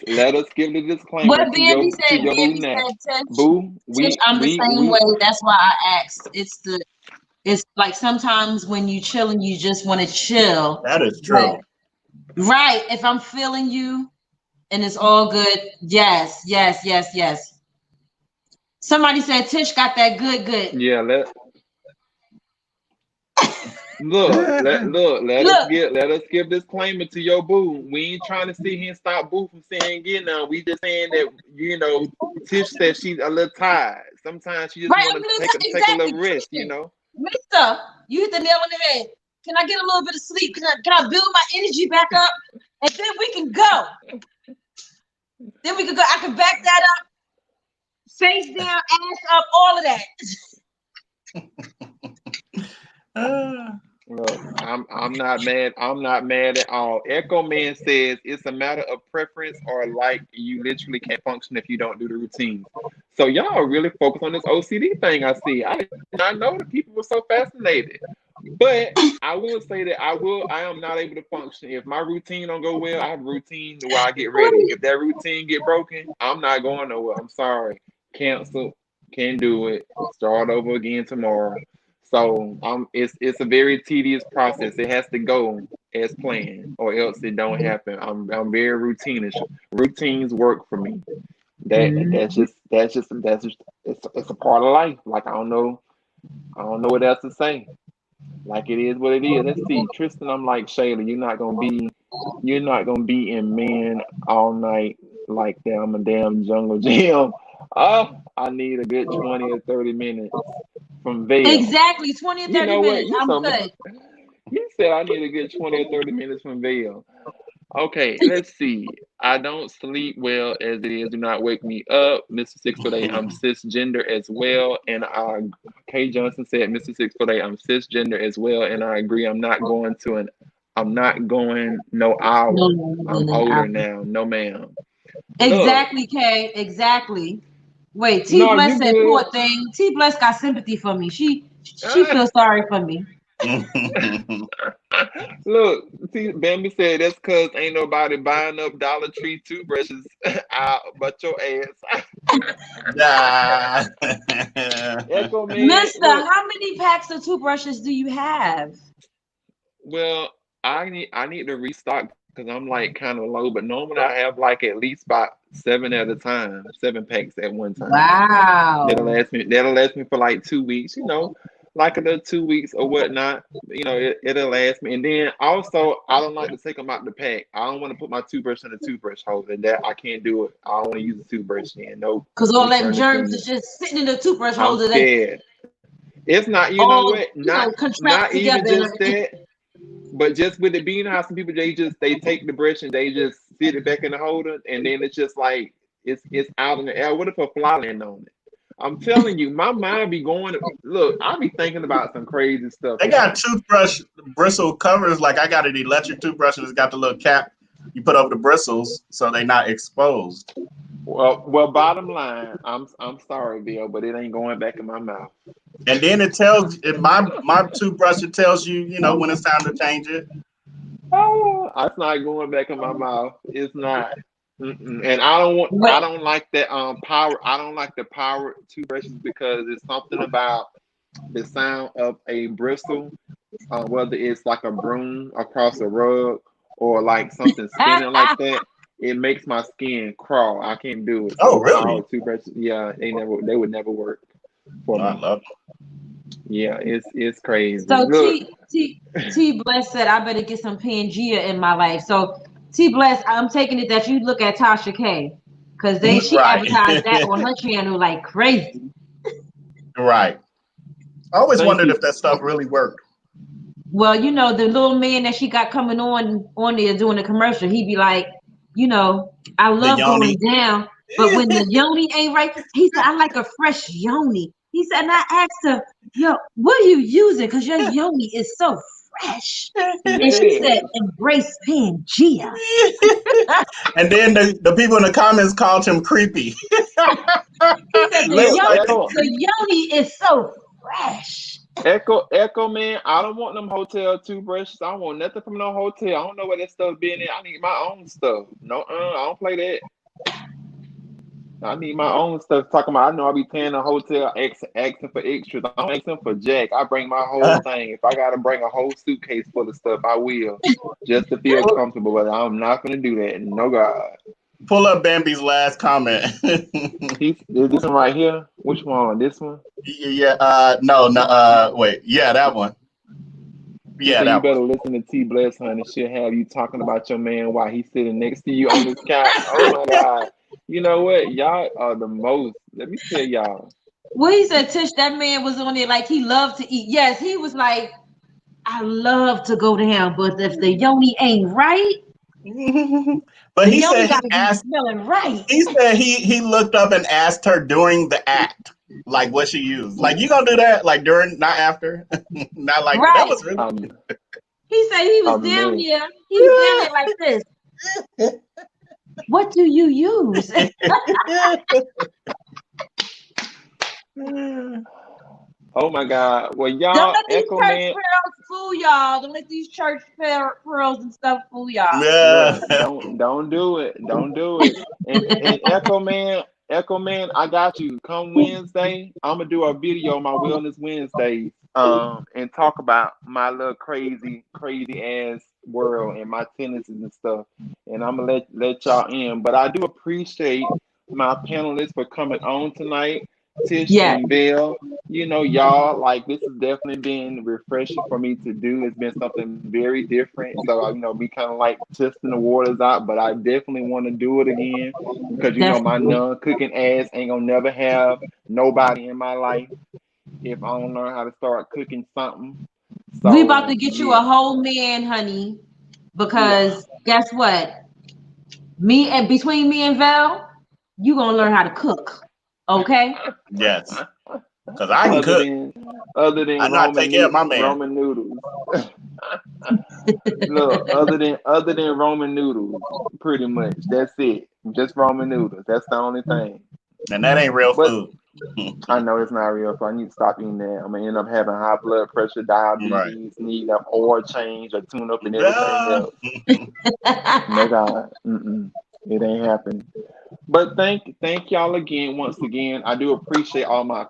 give the disclaimer What to Bambi to said, your boo Bambi now. said, Boo, Tish, we I'm the we same way. we That's why I asked. It's like sometimes when you chill and you just want to chill. That is But true. right, if I'm feeling you, and it's all good. Yes, yes, yes, yes. Somebody said Tish got that good. Yeah, let let us give disclaimer to your boo. We ain't trying to sit here and stop boo from saying get none. We just saying that Tish said she's a little tired. Sometimes she just Right, want I'm to gonna take a exactly. little rest. Mister, you hit the nail on the head. Can I get a little bit of sleep? Can I build my energy back up? And then we can go. Then we can go. I can back that up, face down, ass up, all of Uh, Look, I'm not mad. I'm not mad at all. Echo Man says it's a matter of preference or like you literally can't function if you don't do the routines. So y'all really focus on this OCD thing. I see. I did not know that people were so fascinated. But I will say that I am not able to function if my routine don't go well. I have a routine where I get ready. that. If that routine get broken, I'm not going nowhere. I'm sorry. Cancel. Can't do it. Start over again tomorrow. So it's a very tedious process. It has to go as planned, or else it don't happen. I'm very routinish. Routines work for me. That's just it's a part of life. Like I don't know what else to say. Like it is what it is. Let's see, Tristan. I'm like Shayla. You're not gonna be in man all night like that. I'm a damn jungle gym. I need a good 20 or 30 minutes from Vail. Exactly, 20 or You 30 know what? minutes. I'm good. You said I need a good 20 or 30 minutes from Vail. Okay, let's see. I don't sleep well as it is. Do not wake me up. Mr. 6'8", I'm cisgender as well. And Kay Johnson said, Mr. 6'8", I'm cisgender as well. And I agree. I'm not going no No, hour. no, no, I'm no, older no. now. No, ma'am. Look, Exactly, Kay. Exactly. Wait, T no, Bless you said, good. poor thing. T Bless got sympathy for me. She feels sorry for me. Look, see, Bambi said that's because ain't nobody buying up Dollar Tree toothbrushes out but your ass. nah. Echo Man, Mister, look. how many packs of toothbrushes do you have? Well, I need to restock because I'm like kind of low, but normally I have like at least about 7 at a time, 7 packs at one time. That'll Wow. last me. That'll last me for like 2 weeks. Like another 2 weeks or whatnot. It'll last me. And then also, I don't like to take them out the pack. I don't want to put my toothbrush in the toothbrush holder. That I can't do it. I don't want to use the toothbrush then. Nope. Because all that Return the germs cleaner. is just sitting in the toothbrush I'm holder. They scared. It's not. You know all, what? Not contract not even together. just that. But just with it being how some people they take the brush and they just sit it back in the holder and then it's just like it's out in the air. What if a fly land on it? I'm telling you, my mind be going. Look, I be thinking about some crazy stuff, They got y'all. toothbrush bristle covers. Like I got an electric toothbrush and it's got the little cap you put over the bristles so they're not exposed. Well, bottom line, I'm sorry, Bill, but it ain't going back in my mouth. And then it tells in my toothbrush. It tells you, when it's time to change it. Oh, it's not going back in my mouth. It's not. Mm-mm. And I don't want. I Wait, don't like that power. I don't like the power toothbrushes because it's something about the sound of a bristle, whether it's like a broom across a rug or like something spinning like that. It makes my skin crawl. I can't do it. Oh, So really? power toothbrushes, yeah, they would never work for Oh, I me. love Yeah, it's crazy. so Look, T Bless said I better get some Pangea in my life. So T Bless, I'm taking it that you look at Tasha K, because it. she Right. advertised that on her channel like crazy. Right. I always thank wondered you. if that stuff really worked. Well, the little man that she got coming on there doing the commercial, he be like, I The love yoni. going down, but when the yoni ain't right, he said, I like a fresh yoni. He said, and I asked her, yo, what are you using? Because your yoni is so fresh. And she Yeah. said, embrace Pangea. And then the people in the comments called him creepy. He said, the Look, It's like, yoni, Echo, the yoni is so fresh. Echo, man. I don't want them hotel toothbrushes. I don't want nothing from no hotel. I don't know where that stuff being in. I need my own stuff. No, I don't play that. I need my own stuff. Talking about, I know I be paying a hotel asking for extras. I don't ask them for jack. I bring my whole thing. If I gotta bring a whole suitcase full of stuff, I will, just to feel comfortable. But I'm not gonna do that. No God. Pull up Bambi's last comment. This one right here. Which one? This one? Yeah. No. Wait. Yeah, that one. He Yeah, said, you that better one. listen to T Bless, honey. She'll have you talking about your man while he's sitting next to you on his couch. Oh my God. You know what? Y'all are the most. Let me tell y'all. Well, he said, Tish, that man was on there like he loved to eat. Yes, he was like, I love to go down, but if the yoni ain't right, But the he yoni said he gotta be asked. smelling right. He said he looked up and asked her during the act, like what she used. Like you gonna do that, like during, not after, not like that Right. was really. He said he was down Man. there. He was down there like this. What do you use? Oh my God. Well, Don't y'all, let these Echo church Man, pearls fool y'all. Don't let these church pearls and stuff fool y'all. Yeah. look, don't do it. Don't do it. And Echo Man, I got you. Come Wednesday, I'm gonna do a video on my Wellness Wednesdays, and talk about my little crazy ass world and my tendencies and stuff. And I'm gonna let y'all in. But I do appreciate my panelists for coming on tonight. Tish Yes, and Bill, y'all, like this has definitely been refreshing for me to do. It's been something very different. So, we kind of like testing the waters out, but I definitely want to do it again because, my definitely. non-cooking ass ain't gonna never have nobody in my life if I don't learn how to start cooking something. We about to So, get you a yeah. whole man, honey, Yeah. because guess what? Between me and Val, you gonna learn how to cook. Okay? Yes. Because I can Other cook. than other I than know how to take care of my man. Roman noodles. Look, other than Roman noodles, pretty much. That's it. Just Roman noodles. That's the only thing. And that ain't real But food. I know it's not real, so I need to stop eating that. I'm gonna end up having high blood pressure, Right. diabetes, need an oil change, a tune up, and everything Yeah. else. No God, it ain't happening. But thank y'all again, once again. I do appreciate all my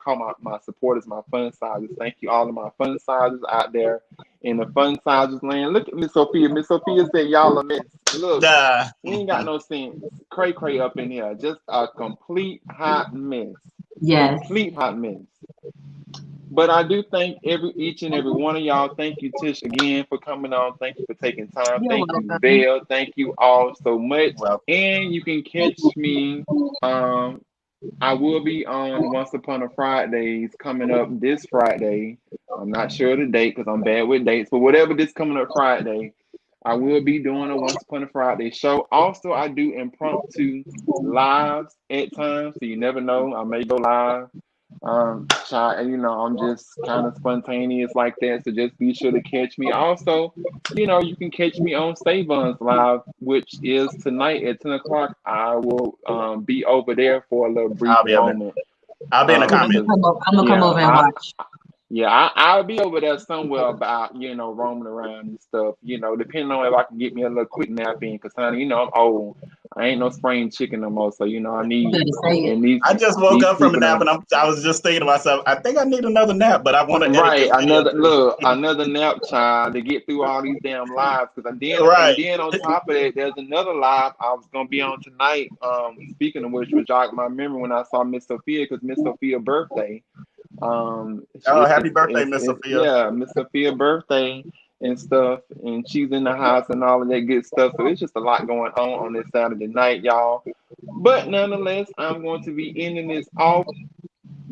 supporters, my fun sizes. Thank you all of my fun sizes out there in the fun sizes land. Look at Miss Sophia. Miss Sophia said y'all a mess. Look, Duh. we ain't got no sense. Cray up in here. Just a complete hot mess. Yes. Complete hot mess. But I do thank each and every one of y'all. Thank you, Tish, again for coming on. Thank you for taking time. You're Thank you, welcome. Belle. Thank you all so much. Well, And you can catch me. I will be on Once Upon a Fridays coming up this Friday. I'm not sure of the date because I'm bad with dates, but whatever this coming up Friday, I will be doing a Once Upon a Friday show. Also, I do impromptu lives at times, so you never know. I may go live. I'm just kind of spontaneous like that, so just be sure to catch me. Also, you can catch me on Savon's Live, which is tonight at 10 o'clock. I will be over there for a little brief I'll be up there. moment. I'll be in the I'm gonna comments. Because come yeah, over and watch. I'll be over there somewhere about, roaming around and stuff, depending on if I can get me a little quick nap in, because, honey, I'm old. I ain't no spring chicken no more, so, I You need, better say it. and these, I just woke these up from a people nap done. and I was just thinking to myself, I think I need another nap, but I want to edit Right, this video too. another nap child to get through all these damn lives. Because Right. then on top of that, there's another live I was gonna be on tonight. Speaking of which, jogged my memory when I saw Miss Sophia, because Miss Sophia's birthday. Oh, happy birthday, Miss Sophia. Yeah, Miss Sophia's birthday and stuff, and she's in the house and all of that good stuff. So it's just a lot going on this Saturday night, y'all. But nonetheless, I'm going to be ending this off.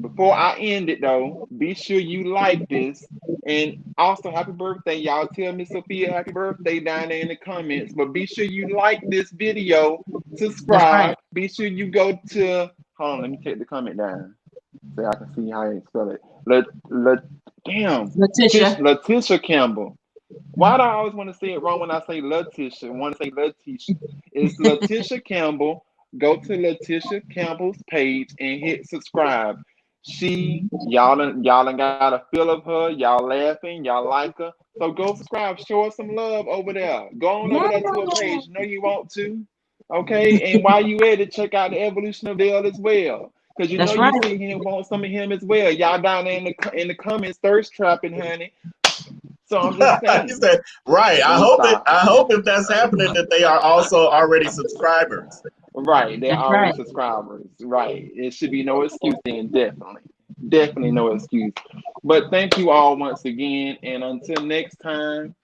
Before I end it though, be sure you like this. And also happy birthday, y'all. Tell Miss Sophia happy birthday down there in the comments. But be sure you like this video, That's right. subscribe. Be sure you go to hold on, let me take the comment down so I can see how you spell it. Damn. Letitia. Letitia Campbell. Why do I always want to say it wrong when I say Letitia? I want to say Letitia. It's Letitia Campbell. Go to Letitia Campbell's page and hit subscribe. Y'all done got a feel of her. Y'all laughing. Y'all like her. So go subscribe. Show her some love over there. Go on over Yeah. there to her page. You know you want to. Okay. And while you at it, check out the evolution of Dale as well. Because That's you right. see him want some of him as well. Y'all down there in the comments thirst trapping, honey. So I'm just He saying. said, right. Let me stop. I hope if that's happening that they are also already subscribers. Right, they're That's already right. subscribers. Right, it should be no excuse then. Definitely no excuse. But thank you all once again, and until next time,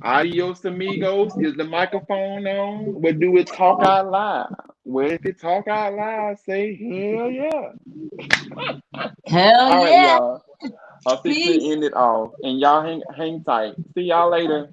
adios amigos. Is the microphone on? But do it talk out loud? Well, if it talk out loud, say hell yeah. Hell All right, yeah. y'all. I'm fixing to Peace. end it off, and y'all hang tight. See y'all later.